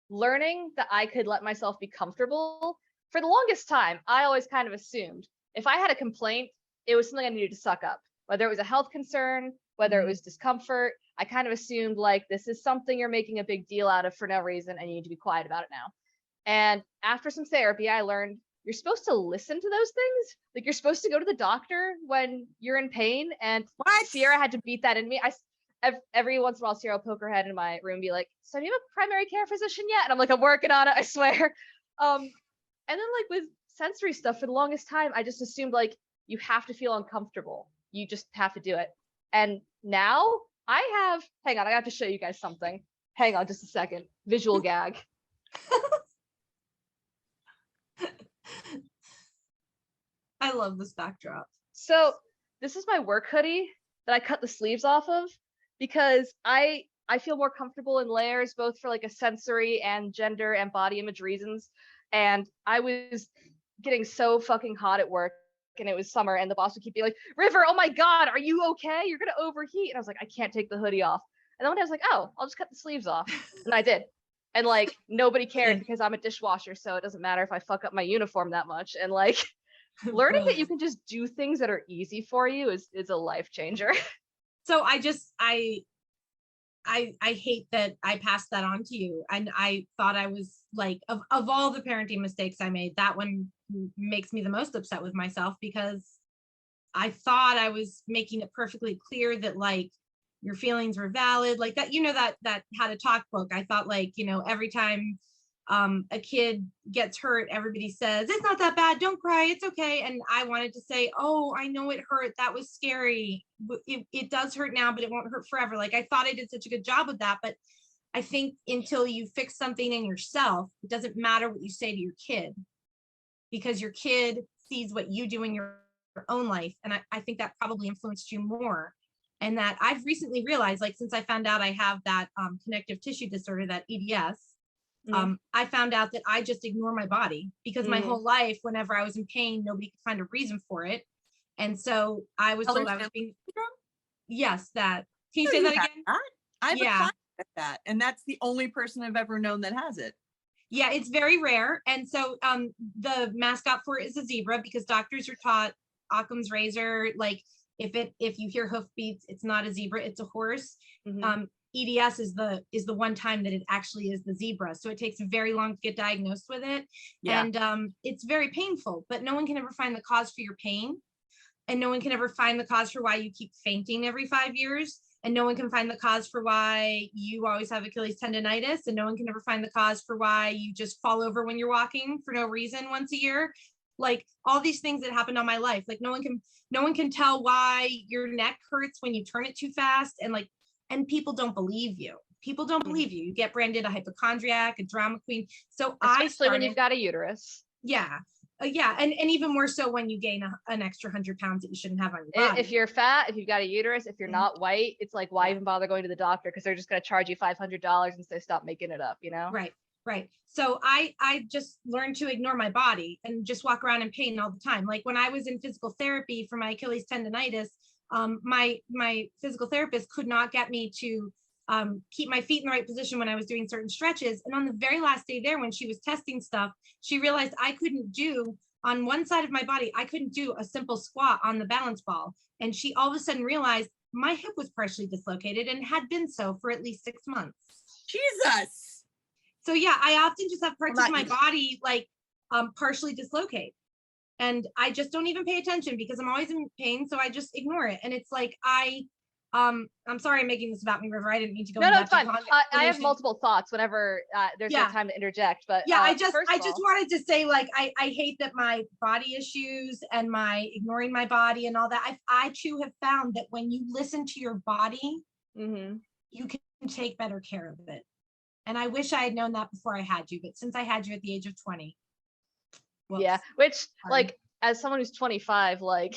learning that I could let myself be comfortable. For the longest time, I always kind of assumed if I had a complaint, it was something I needed to suck up, whether it was a health concern, whether it was discomfort. I kind of assumed like, this is something you're making a big deal out of for no reason and you need to be quiet about it now. And after some therapy, I learned you're supposed to listen to those things. Like, you're supposed to go to the doctor when you're in pain. And Sierra had to beat that in me. Every once in a while, Sierra will poke her head in my room and be like, "So do you have a primary care physician yet?" And I'm like, "I'm working on it, I swear." And then like with sensory stuff, for the longest time, I just assumed like you have to feel uncomfortable. You just have to do it. And now hang on, I have to show you guys something. Hang on just a second. Visual gag. I love this backdrop. So this is my work hoodie that I cut the sleeves off of because I feel more comfortable in layers, both for like a sensory and gender and body image reasons. And I was getting so fucking hot at work, and it was summer, and the boss would keep being like, "River, oh my God, are you okay? You're gonna overheat." And I was like, I can't take the hoodie off. And then one day I was like, oh, I'll just cut the sleeves off. And I did. And like nobody cared because I'm a dishwasher, so it doesn't matter if I fuck up my uniform that much. And like learning that you can just do things that are easy for you is a life changer. So I hate that I passed that on to you. And I thought I was like, of all the parenting mistakes I made, that one makes me the most upset with myself, because I thought I was making it perfectly clear that like your feelings were valid, like that, that How to Talk book. I thought like, every time a kid gets hurt, everybody says, "It's not that bad, don't cry, it's okay." And I wanted to say, "Oh, I know it hurt, that was scary, it does hurt now, but it won't hurt forever." Like, I thought I did such a good job with that. But I think until you fix something in yourself, it doesn't matter what you say to your kid, because your kid sees what you do in your own life. And I think that probably influenced you more. And that I've recently realized, like, since I found out I have that connective tissue disorder, that EDS, I found out that I just ignore my body, because my whole life, whenever I was in pain, nobody could find a reason for it. And so I was told I was being, yes, that. Can you say that again? I have a client with that, and that's the only person I've ever known that has it. Yeah, it's very rare. And so the mascot for it is a zebra, because doctors are taught Occam's razor, like if you hear hoofbeats, it's not a zebra, it's a horse. EDS is the one time that it actually is the zebra. So it takes very long to get diagnosed with it. Yeah. And it's very painful, but no one can ever find the cause for your pain. And no one can ever find the cause for why you keep fainting every 5 years. And no one can find the cause for why you always have Achilles tendonitis. And no one can ever find the cause for why you just fall over when you're walking for no reason once a year. like all these things that happened on my life. Like no one can tell why your neck hurts when you turn it too fast. And people don't believe you. People don't believe you. You get branded a hypochondriac, a drama queen. So especially when you've got a uterus. Yeah. Yeah. And even more so when you gain an extra 100 pounds that you shouldn't have on your body. If you're fat, if you've got a uterus, if you're not white, it's like, why even bother going to the doctor? Because they're just going to charge you $500 and say, stop making it up, you know? Right. So I just learned to ignore my body and just walk around in pain all the time. Like when I was in physical therapy for my Achilles tendonitis, my physical therapist could not get me to keep my feet in the right position when I was doing certain stretches. And on the very last day there, when she was testing stuff, she realized I couldn't do on one side of my body, I couldn't do a simple squat on the balance ball. And she all of a sudden realized my hip was partially dislocated and had been so for at least 6 months. Jesus. So yeah, I often just have parts of my body like partially dislocate. And I just don't even pay attention because I'm always in pain. So I just ignore it. And it's like, I'm sorry I'm making this about me, River. I didn't mean to go. No, it's fine. I have multiple thoughts whenever there's no time to interject. But yeah, I just wanted to say, like, I hate that my body issues and my ignoring my body and all that. I too have found that when you listen to your body, you can take better care of it. And I wish I had known that before I had you, but since I had you at the age of 20. Whoops. Yeah, which like as someone who's 25, like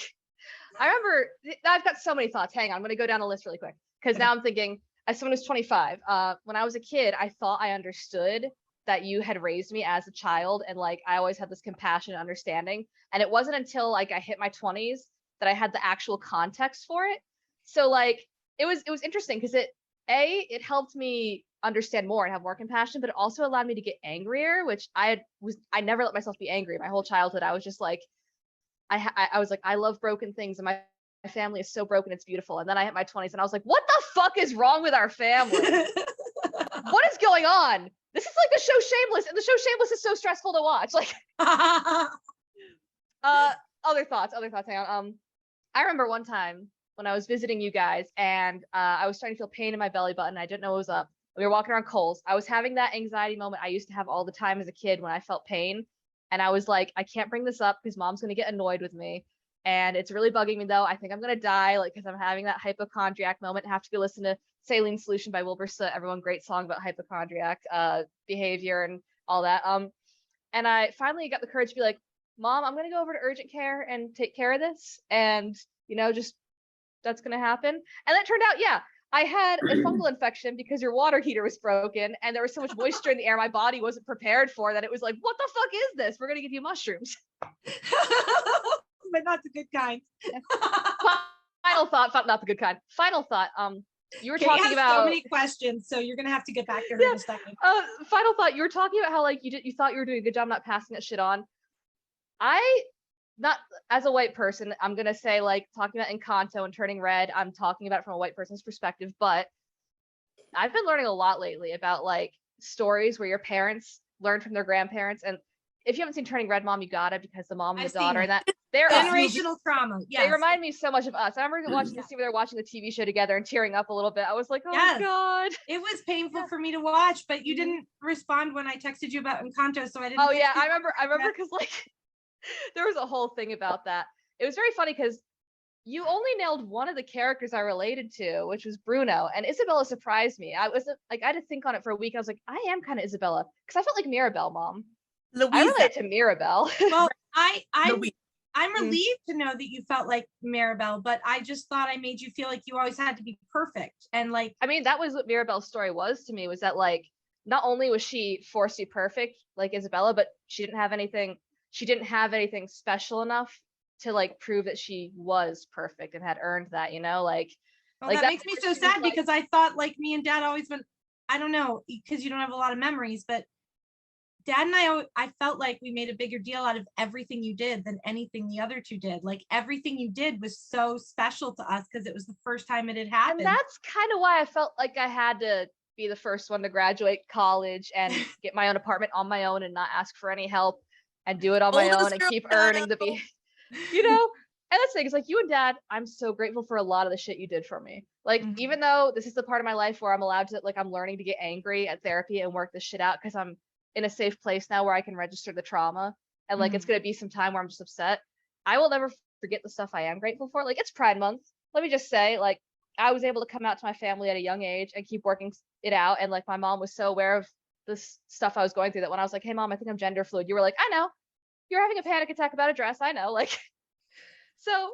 I remember I've got so many thoughts. Hang on, I'm gonna go down a list really quick because now I'm thinking, as someone who's 25, when I was a kid, I thought I understood that you had raised me as a child, and like I always had this compassion and understanding. And it wasn't until like I hit my 20s that I had the actual context for it. So like it was interesting because it helped me understand more and have more compassion, but it also allowed me to get angrier, which I never let myself be angry my whole childhood. I was just like, I was like, I love broken things and my family is so broken, it's beautiful. And then I hit my 20s and I was like, what the fuck is wrong with our family? What is going on? This is like the show Shameless, and the show Shameless is so stressful to watch. Like other thoughts, hang on. I remember one time when I was visiting you guys and I was starting to feel pain in my belly button. I didn't know what was up. We were walking around Kohl's. I was having that anxiety moment I used to have all the time as a kid when I felt pain. And I was like, I can't bring this up because mom's going to get annoyed with me. And it's really bugging me though. I think I'm going to die, like, because I'm having that hypochondriac moment. I have to go listen to Saline Solution by Wilbur Soot. Everyone, great song about hypochondriac behavior and all that. And I finally got the courage to be like, Mom, I'm going to go over to urgent care and take care of this. And, you know, just that's going to happen. And that turned out, yeah, I had a fungal infection because your water heater was broken and there was so much moisture in the air my body wasn't prepared for that it was like, what the fuck is this? We're going to give you mushrooms. But not the good kind. Final thought, not the good kind. Final thought, you were talking about so many questions, so you're going to have to get back to her in a second. Final thought, you were talking about how like you thought you were doing a good job not passing that shit on. Not as a white person, I'm going to say like talking about Encanto and turning red, I'm talking about it from a white person's perspective, but I've been learning a lot lately about like stories where your parents learned from their grandparents. And if you haven't seen Turning Red, Mom, you gotta, because the mom and the daughter and that they're generational trauma. Yes. They remind me so much of us. I remember watching the scene where they're watching the TV show together and tearing up a little bit. I was like, oh my God. It was painful for me to watch, but you didn't respond when I texted you about Encanto, so I didn't. Oh yeah, I remember because like there was a whole thing about that. It was very funny because you only nailed one of the characters I related to, which was Bruno, and Isabella surprised me. I was like, I had to think on it for a week. I was like, I am kind of Isabella because I felt like Mirabelle, Mom. Louisa. I related to Mirabelle. Well, I'm relieved to know that you felt like Mirabelle, but I just thought I made you feel like you always had to be perfect. And like, I mean, that was what Mirabelle's story was to me, was that like, not only was she forced to be perfect like Isabella, but she didn't have anything special enough to like prove that she was perfect and had earned that, you know, like. Well, that makes me so sad because I thought like me and Dad always went, I don't know, because you don't have a lot of memories, but Dad and I felt like we made a bigger deal out of everything you did than anything the other two did. Like everything you did was so special to us because it was the first time it had happened. And that's kind of why I felt like I had to be the first one to graduate college and get my own apartment on my own and not ask for any help and do it on my own and keep earning you know. And that's the thing, it's like you and Dad, I'm so grateful for a lot of the shit you did for me. Like, even though this is the part of my life where I'm allowed to, like, I'm learning to get angry at therapy and work this shit out because I'm in a safe place now where I can register the trauma and like it's gonna be some time where I'm just upset, I will never forget the stuff I am grateful for. Like it's Pride Month. Let me just say, like I was able to come out to my family at a young age and keep working it out. And like my mom was so aware of this stuff I was going through that when I was like, hey mom, I think I'm gender fluid, you were like, I know, you're having a panic attack about a dress, I know. Like so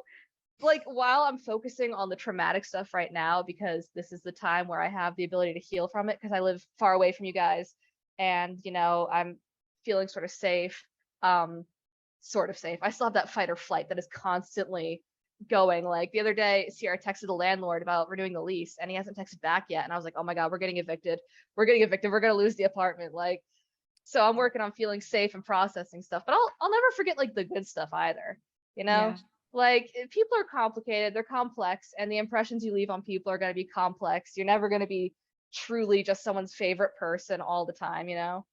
like while I'm focusing on the traumatic stuff right now, because this is the time where I have the ability to heal from it, because I live far away from you guys, and you know, I'm feeling sort of safe. Sort of safe. I still have that fight or flight that is constantly going. Like the other day, Sierra texted the landlord about renewing the lease, and he hasn't texted back yet. And I was like, oh my God, we're getting evicted. We're getting evicted. We're gonna lose the apartment. Like, so I'm working on feeling safe and processing stuff. But I'll never forget like the good stuff either. You know? Yeah. Like people are complicated, they're complex, and the impressions you leave on people are gonna be complex. You're never gonna be truly just someone's favorite person all the time, you know?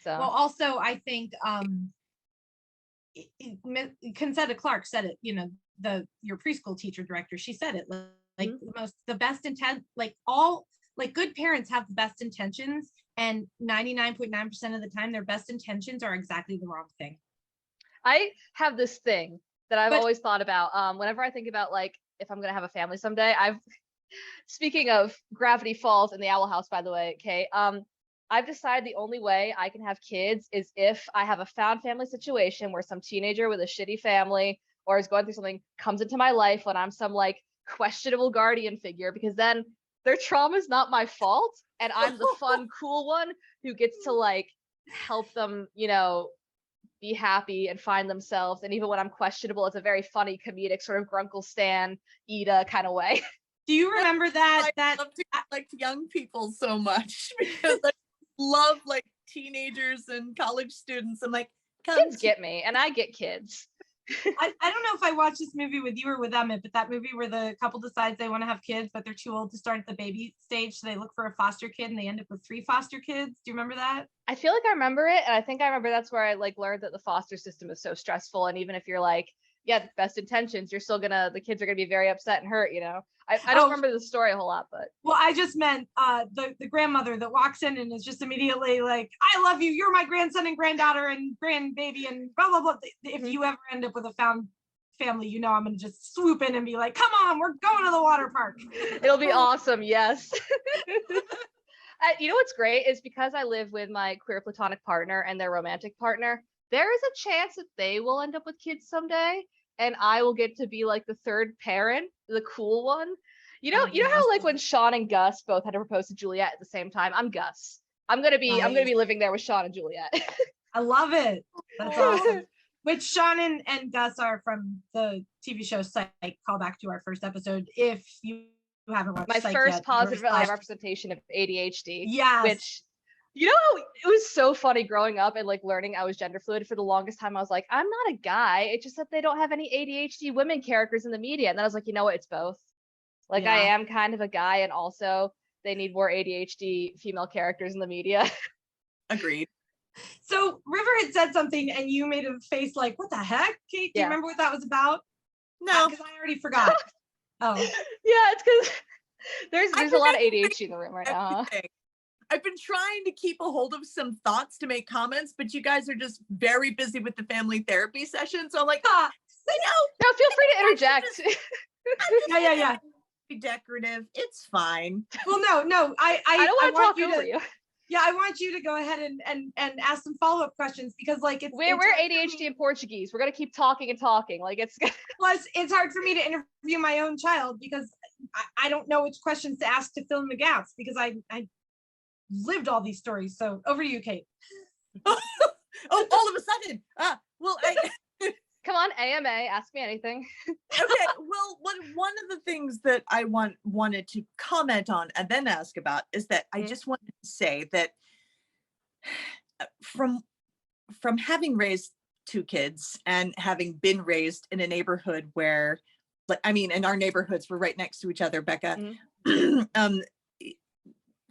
So Well, also I think Concetta Clark said it, you know, your preschool teacher director, she said it like the best intent, like all like good parents have the best intentions, and 99.9% of the time their best intentions are exactly the wrong thing. I have this thing that I've always thought about whenever I think about like if I'm gonna have a family someday. Speaking of Gravity Falls and the Owl House, by the way, Kate, I've decided the only way I can have kids is if I have a found family situation where some teenager with a shitty family or is going through something comes into my life when I'm some like questionable guardian figure, because then their trauma is not my fault and I'm the fun, cool one who gets to like help them, you know, be happy and find themselves. And even when I'm questionable, it's a very funny, comedic sort of Grunkle Stan, Ida kind of way. Do you remember that? I love to like young people so much because I love like teenagers and college students. I'm like, kids get me, and I get kids. I don't know if I watched this movie with you or with Emmett, but that movie where the couple decides they want to have kids, but they're too old to start at the baby stage, so they look for a foster kid and they end up with 3 foster kids. Do you remember that? I feel like I remember it, and I think I remember that's where I like learned that the foster system is so stressful, and even if you're like, yeah, best intentions, you're still the kids are gonna be very upset and hurt, you know. I don't remember the story a whole lot, but well, I just meant the grandmother that walks in and is just immediately like, I love you, you're my grandson and granddaughter and grandbaby and blah blah blah. If you ever end up with a found family, you know I'm gonna just swoop in and be like, come on, we're going to the water park. It'll be awesome. Yes. You know what's great is because I live with my queer platonic partner and their romantic partner, there is a chance that they will end up with kids someday, and I will get to be like the third parent, the cool one. You know how like when Sean and Gus both had to propose to Juliet at the same time? I'm Gus. I'm gonna be living there with Sean and Juliet. I love it. That's awesome. Which Sean and Gus are from the TV show Psych. Call back to our first episode if you haven't watched my Psych first yet. positive representation of ADHD. Yes. Which, you know, it was so funny growing up and like learning I was gender fluid. For the longest time I was like, I'm not a guy, it's just that they don't have any ADHD women characters in the media. And then I was like, you know what, it's both. Like I am kind of a guy, and also they need more ADHD female characters in the media. Agreed. So River had said something and you made a face like, what the heck, Kate? Do you remember what that was about? No, because I already forgot. Oh yeah, it's because there's a lot of ADHD in the room right now. Huh? I've been trying to keep a hold of some thoughts to make comments, but you guys are just very busy with the family therapy session. So I'm like, I know. No, feel free to interject. Yeah. Be decorative. It's fine. Well, no. I don't want to talk over you. Yeah, I want you to go ahead and ask some follow-up questions, because like we're ADHD in Portuguese. We're gonna keep talking and talking. Like it's plus it's hard for me to interview my own child because I don't know which questions to ask to fill in the gaps, because I lived all these stories. So over to you, Kate. Oh, all of a sudden. Well, come on, AMA, ask me anything. Okay, well, one of the things that I wanted to comment on and then ask about is that I just wanted to say that from having raised 2 kids and having been raised in a neighborhood where, and our neighborhoods were right next to each other, Becca.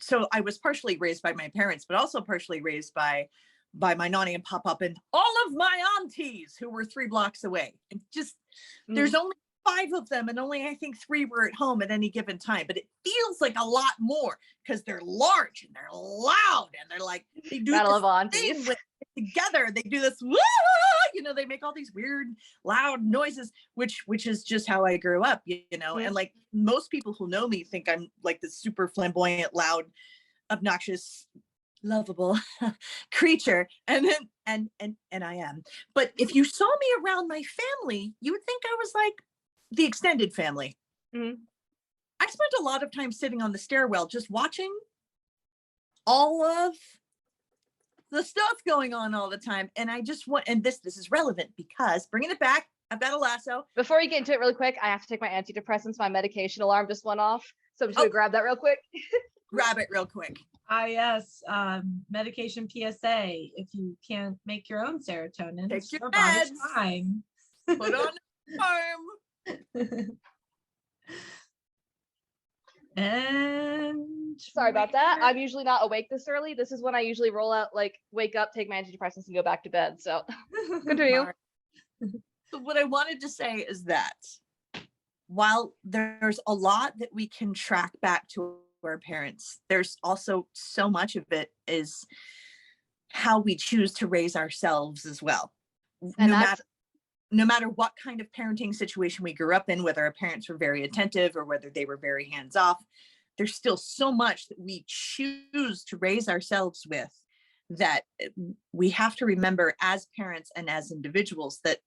So I was partially raised by my parents, but also partially raised by my nanny and pop-up and all of my aunties who were 3 blocks away. And just there's only 5 of them, and only I think 3 were at home at any given time. But it feels like a lot more because they're large and they're loud and they're like they do Battle of this aunties. thing with together. They do this, woo, they make all these weird, loud noises, which is just how I grew up, and like most people who know me think I'm like this super flamboyant, loud, obnoxious, lovable creature. And then, and I am. But if you saw me around my family, you would think I was like the extended family. Mm-hmm. I spent a lot of time sitting on the stairwell, just watching all of the stuff going on all the time. And I just want, and this is relevant because bringing it back, I've got a lasso. Before you get into it really quick, I have to take my antidepressants. My medication alarm just went off. So I'm just gonna grab that real quick. Grab it real quick. Yes, medication PSA. If you can't make your own serotonin, take your body's meds. Fine. Put on an arm. And sorry about that. I'm usually not awake this early. This is when I usually roll out, like wake up, take my antidepressants, and go back to bed. So continue. So what I wanted to say is that while there's a lot that we can track back to our parents, there's also so much of it is how we choose to raise ourselves as well. And no matter what kind of parenting situation we grew up in, whether our parents were very attentive or whether they were very hands off, there's still so much that we choose to raise ourselves with that we have to remember as parents and as individuals that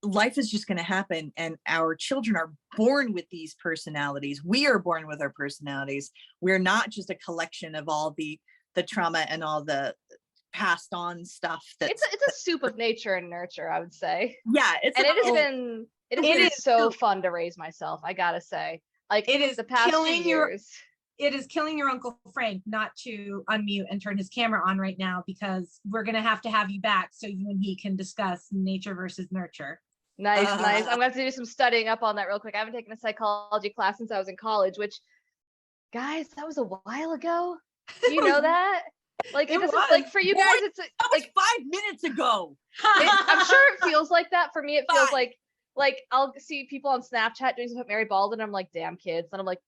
life is just going to happen, and our children are born with these personalities. We are born with our personalities. We're not just a collection of all the trauma and all the passed on stuff. It's a soup of nature and nurture, I would say. Yeah, it has been so fun to raise myself, I gotta say. Like, it is the past few years. It is killing your Uncle Frank not to unmute and turn his camera on right now, because we're gonna have you back so you and he can discuss nature versus nurture. Nice. I'm gonna have to do some studying up on that real quick. I haven't taken a psychology class since I was in college, which, guys, that was a while ago. Do you know that? Like, it doesn't, like, for you guys, it's like 5 minutes ago. I'm sure it feels like that. For me, it feels like I'll see people on Snapchat doing stuff with Mary Baldwin, and I'm like, damn kids. And I'm like,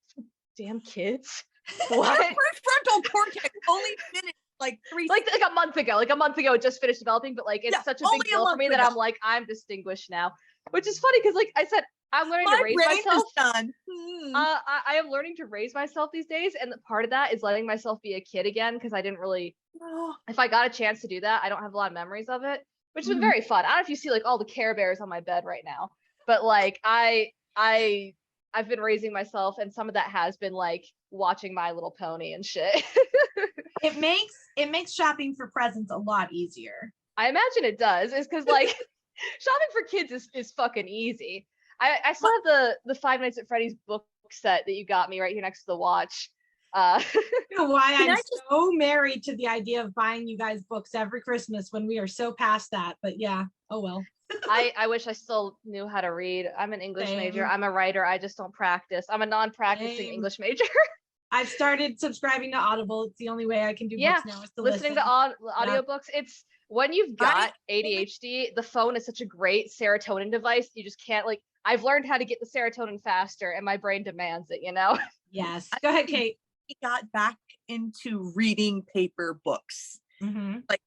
damn kids? What? Prefrontal cortex only finished like a month ago. Like a month ago, it just finished developing, but like it's such a big deal for me that I'm like, I'm distinguished now. Which is funny because, like I said, I'm learning to raise myself. I am learning to raise myself these days, and part of that is letting myself be a kid again, because I didn't really. If I got a chance to do that, I don't have a lot of memories of it, which has been very fun. I don't know if you see like all the Care Bears on my bed right now, but like I've been raising myself, and some of that has been like watching My Little Pony and shit. It makes shopping for presents a lot easier. I imagine it does. It's because like shopping for kids is fucking easy. I still have the 5 Nights at Freddy's book set that you got me right here next to the watch. You know why I'm so married to the idea of buying you guys books every Christmas when we are so past that, but yeah, oh well. I wish I still knew how to read. I'm an English major. I'm a writer. I just don't practice. I'm a non-practicing English major. I've started subscribing to Audible. It's the only way I can do books now is to listening to audiobooks. It's when you've got ADHD, the phone is such a great serotonin device. You just can't, like, I've learned how to get the serotonin faster, and my brain demands it, you know? Yes. Go ahead, Kate. I got back into reading paper books. Like,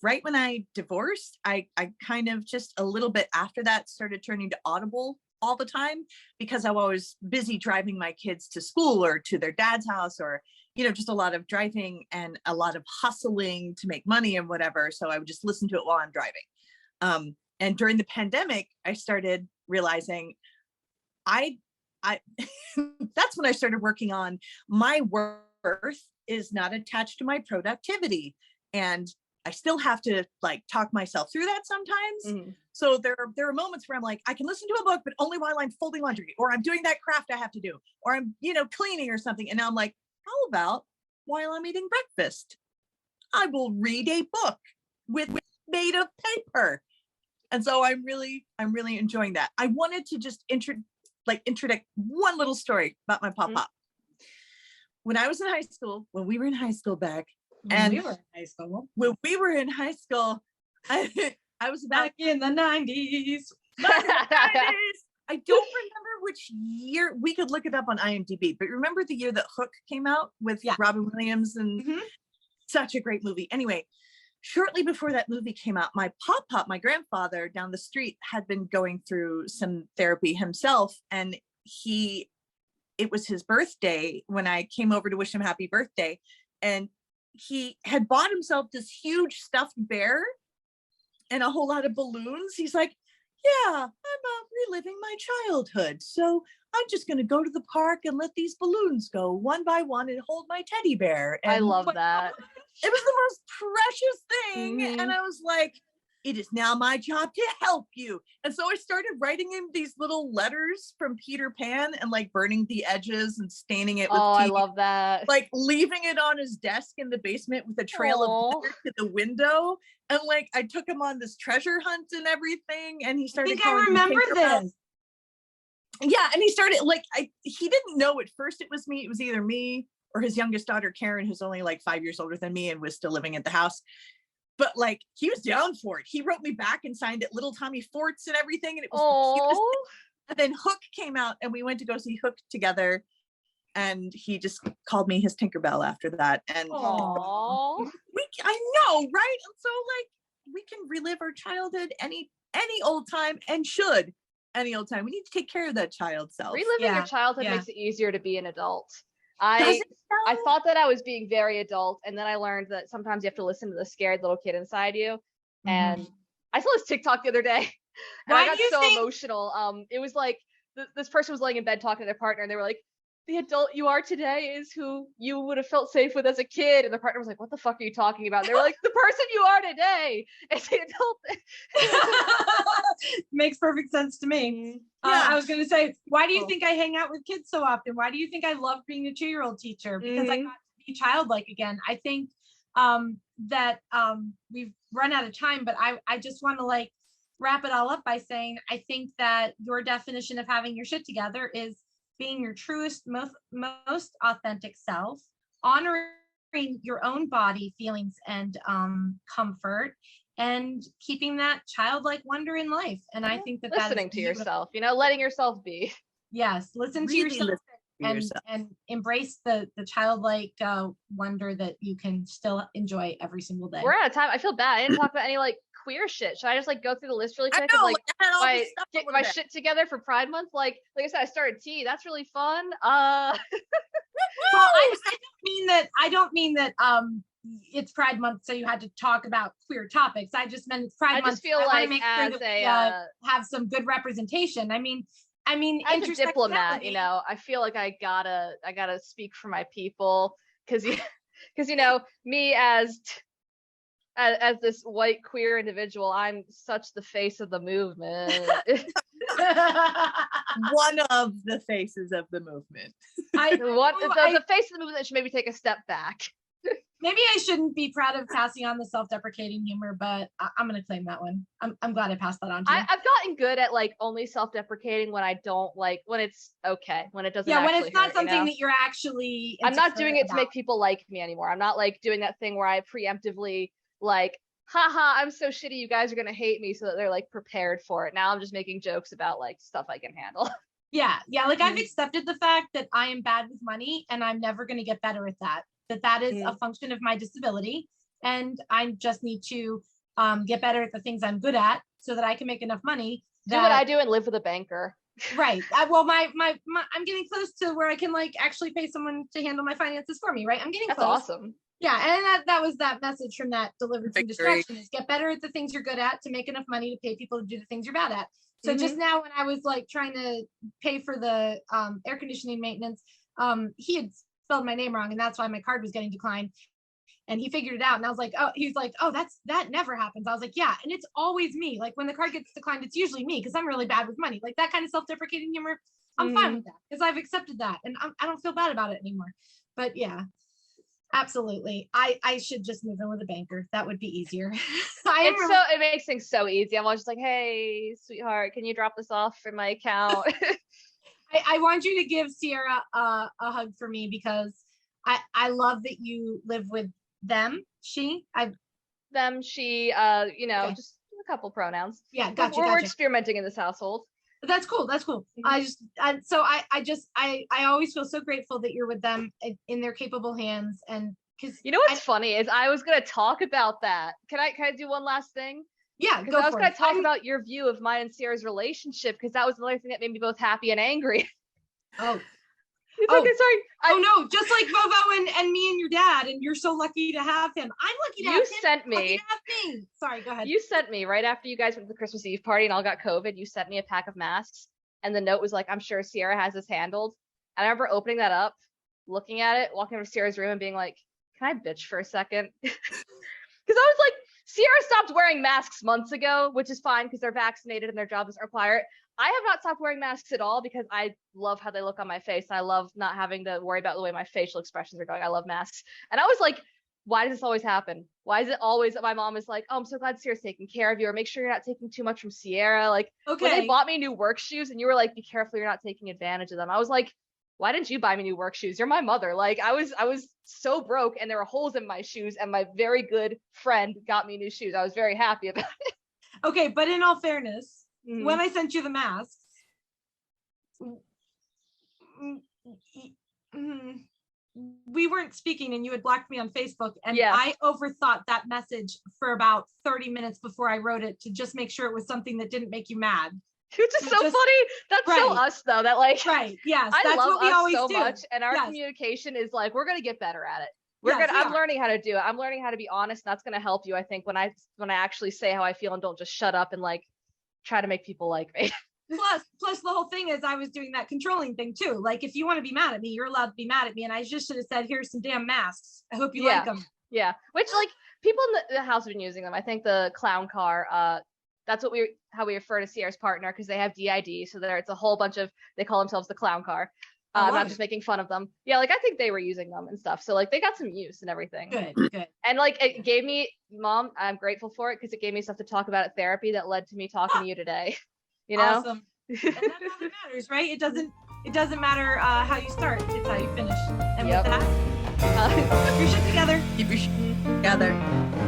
right when I divorced, I kind of just a little bit after that started turning to Audible all the time, because I was busy driving my kids to school or to their dad's house, or, you know, just a lot of driving and a lot of hustling to make money and whatever. So I would just listen to it while I'm driving. And during the pandemic, I started realizing that's when I started working on my worth is not attached to my productivity. And I still have to like talk myself through that sometimes. So there are moments where I'm like, I can listen to a book, but only while I'm folding laundry, or I'm doing that craft I have to do, or I'm, you know, cleaning or something. And now I'm like, how about while I'm eating breakfast, I will read a book made of paper. And so I'm really enjoying that. I wanted to just introduce one little story about my pop-pop. When I was in high school, when we were in high school, Beck, when we were in high school, I was back in the 90s. I don't remember which year. We could look it up on IMDb, but remember the year that Hook came out with Robin Williams and such a great movie. Anyway, shortly before that movie came out, my pop, my grandfather down the street, had been going through some therapy himself, and it was his birthday when I came over to wish him happy birthday, and he had bought himself this huge stuffed bear and a whole lot of balloons. He's like, yeah, I'm reliving my childhood, so I'm just going to go to the park and let these balloons go one by one and hold my teddy bear. And I love that. it was the most precious thing. Mhm. And I was like, it is now my job to help you. And so I started writing him these little letters from Peter Pan and like burning the edges and staining it with Oh, I tea, love that. like leaving it on his desk in the basement with a trail Aw. of letter to the window. And like I took him on this treasure hunt and everything, and he I started think I calling me remember Tinkerbell. this. Yeah, and he started like he didn't know at first it was me. It was either me or his youngest daughter Karen, who's only like 5 years older than me and was still living at the house. But like he was down for it. He wrote me back and signed it Little Tommy Forts and everything, and it was the cutest Oh, thing. And then Hook came out, and we went to go see Hook together, and he just called me his Tinkerbell after that. And oh, I know, right? And so like we can relive our childhood any old time, and should any old time. We need to take care of that child self. reliving your Yeah, childhood yeah. makes it easier to be an adult. Does I it I though? thought that I was being very adult, and then I learned that sometimes you have to listen to the scared little kid inside you. And I saw this TikTok the other day, and Why I got do you so think- emotional. It was like this person was laying in bed talking to their partner, and they were like, "The adult you are today is who you would have felt safe with as a kid." And the partner was like, "What the fuck are you talking about?" And they were like, "The person you are today is the adult." Makes perfect sense to me. Yeah. I was going to say, why do you Cool. think I hang out with kids so often? Why do you think I love being a 2-year-old teacher? Because I Mhm. got to be childlike again. I think that we've run out of time, but I just want to like wrap it all up by saying, I think that your definition of having your shit together is being your truest, most authentic self, honoring your own body feelings and comfort, and keeping that childlike wonder in life. And I think that that is Listening to beautiful. yourself, letting yourself be. Yes, listen to Really yourself listen to and yourself. and embrace the childlike wonder that you can still enjoy every single day. We're out of time. I feel bad. I didn't talk about any like queer shit. Should I just like go through the list really I quick know, of like I had all my this stuff get over my there. shit together for Pride Month? Like I said, I started tea. That's really fun. Well, I don't mean that it's Pride Month, so you had to talk about queer topics. I just meant it's Pride I Month. just feel I want to like make sure as that we have some good representation. I mean, as a intersectionality- diplomat, I feel like I gotta speak for my people because me as this white queer individual, I'm such the face of the movement. One of the faces of the movement. The face of the movement should maybe take a step back. Maybe I shouldn't be proud of passing on the self-deprecating humor, but I'm going to claim that one. I'm glad I passed that on to you. I've gotten good at like only self-deprecating when I don't like when it's okay, when it doesn't. Yeah, when actually it's not hurt, something that you're actually. I'm not doing it to about. make people like me anymore. I'm not like doing that thing where I preemptively like, haha, I'm so shitty, you guys are gonna hate me, so that they're like prepared for it. Now I'm just making jokes about like stuff I can handle. Yeah, like I've accepted the fact that I am bad with money, and I'm never going to get better at that. That is a function of my disability, and I just need to get better at the things I'm good at, so that I can make enough money. Do what I do and live with a banker. Right. Well, my I'm getting close to where I can like actually pay someone to handle my finances for me. Right. I'm getting That's close. awesome. Yeah, and that was that message from that delivered from Victory. distraction is get better at the things you're good at to make enough money to pay people to do the things you're bad at. So just now when I was like trying to pay for the air conditioning maintenance, he had spelled my name wrong, and that's why my card was getting declined. And he figured it out, and I was like, oh, he's like, oh, that never happens. I was like, yeah, and it's always me. Like when the card gets declined, it's usually me because I'm really bad with money. Like that kind of self-deprecating humor, I'm fine with that because I've accepted that, and I don't feel bad about it anymore. But yeah. Absolutely. I should just move in with a banker. That would be easier. It makes things so easy. I'm always just like, hey, sweetheart, can you drop this off in my account? I want you to give Sierra a hug for me because I love that you live with them. She, okay. Just a couple pronouns. Yeah, gotcha. We're experimenting in this household. That's cool. I always feel so grateful that you're with them in their capable hands, and because You know what's funny is I was gonna talk about that. Can I do one last thing? yeah, Because go I was for gonna it. talk about your view of mine and Sierra's relationship, because that was another thing that made me both happy and angry. Oh, It's Oh. okay, sorry. oh no, just like Vovo and me and your dad, and you're so lucky to have him. I'm lucky to have You him. sent Lucky me. to have me. Sorry, go ahead. You sent me right after you guys went to the Christmas Eve party and all got COVID. You sent me a pack of masks, and the note was like, "I'm sure Sierra has this handled." And I remember opening that up, looking at it, walking over to Sierra's room, and being like, "Can I bitch for a second?" Because I was like, Sierra stopped wearing masks months ago, which is fine because they're vaccinated and their job doesn't require it. I have not stopped wearing masks at all because I love how they look on my face. And I love not having to worry about the way my facial expressions are going. I love masks. And I was like, why does this always happen? Why is it always that my mom is like, oh, I'm so glad Sierra's taking care of you, or make sure you're not taking too much from Sierra. Like when they Okay. bought me new work shoes and you were like, be careful you're not taking advantage of them. I was like, why didn't you buy me new work shoes? You're my mother. Like I was so broke and there were holes in my shoes, and my very good friend got me new shoes. I was very happy about it. Okay, but in all fairness, Mhm. when I sent you the masks, we weren't speaking and you had blocked me on Facebook, and Yeah. I overthought that message for about 30 minutes before I wrote it to just make sure it was something that didn't make you mad. Which is so Just- funny. That's so Right. us though. That like Right. Yes. I That's love what we us always so do. much, and our Yes. communication is like we're gonna get better at it. Yes, we I'm are. learning how to do it. I'm learning how to be honest, and that's gonna help you, I think, when I actually say how I feel and don't just shut up and like try to make people like me. Plus the whole thing is I was doing that controlling thing too. Like if you want to be mad at me, you're allowed to be mad at me. And I just should have said, here's some damn masks. I hope you like them. Yeah, which like people in the house have been using them. I think the clown car, that's how we refer to Sierra's partner, because they have DID. So it's a whole bunch of, they call themselves the clown car. I I'm love not it. just making fun of them. Yeah, like I think they were using them and stuff. So like they got some use and everything. Good. And like it gave me, Mom, I'm grateful for it because it gave me stuff to talk about at therapy that led to me talking to you today. You know? Awesome. And that's all that matters, right? It doesn't matter how you start, it's how you finish. And Yep. with that, keep your shit together. Keep your shit together.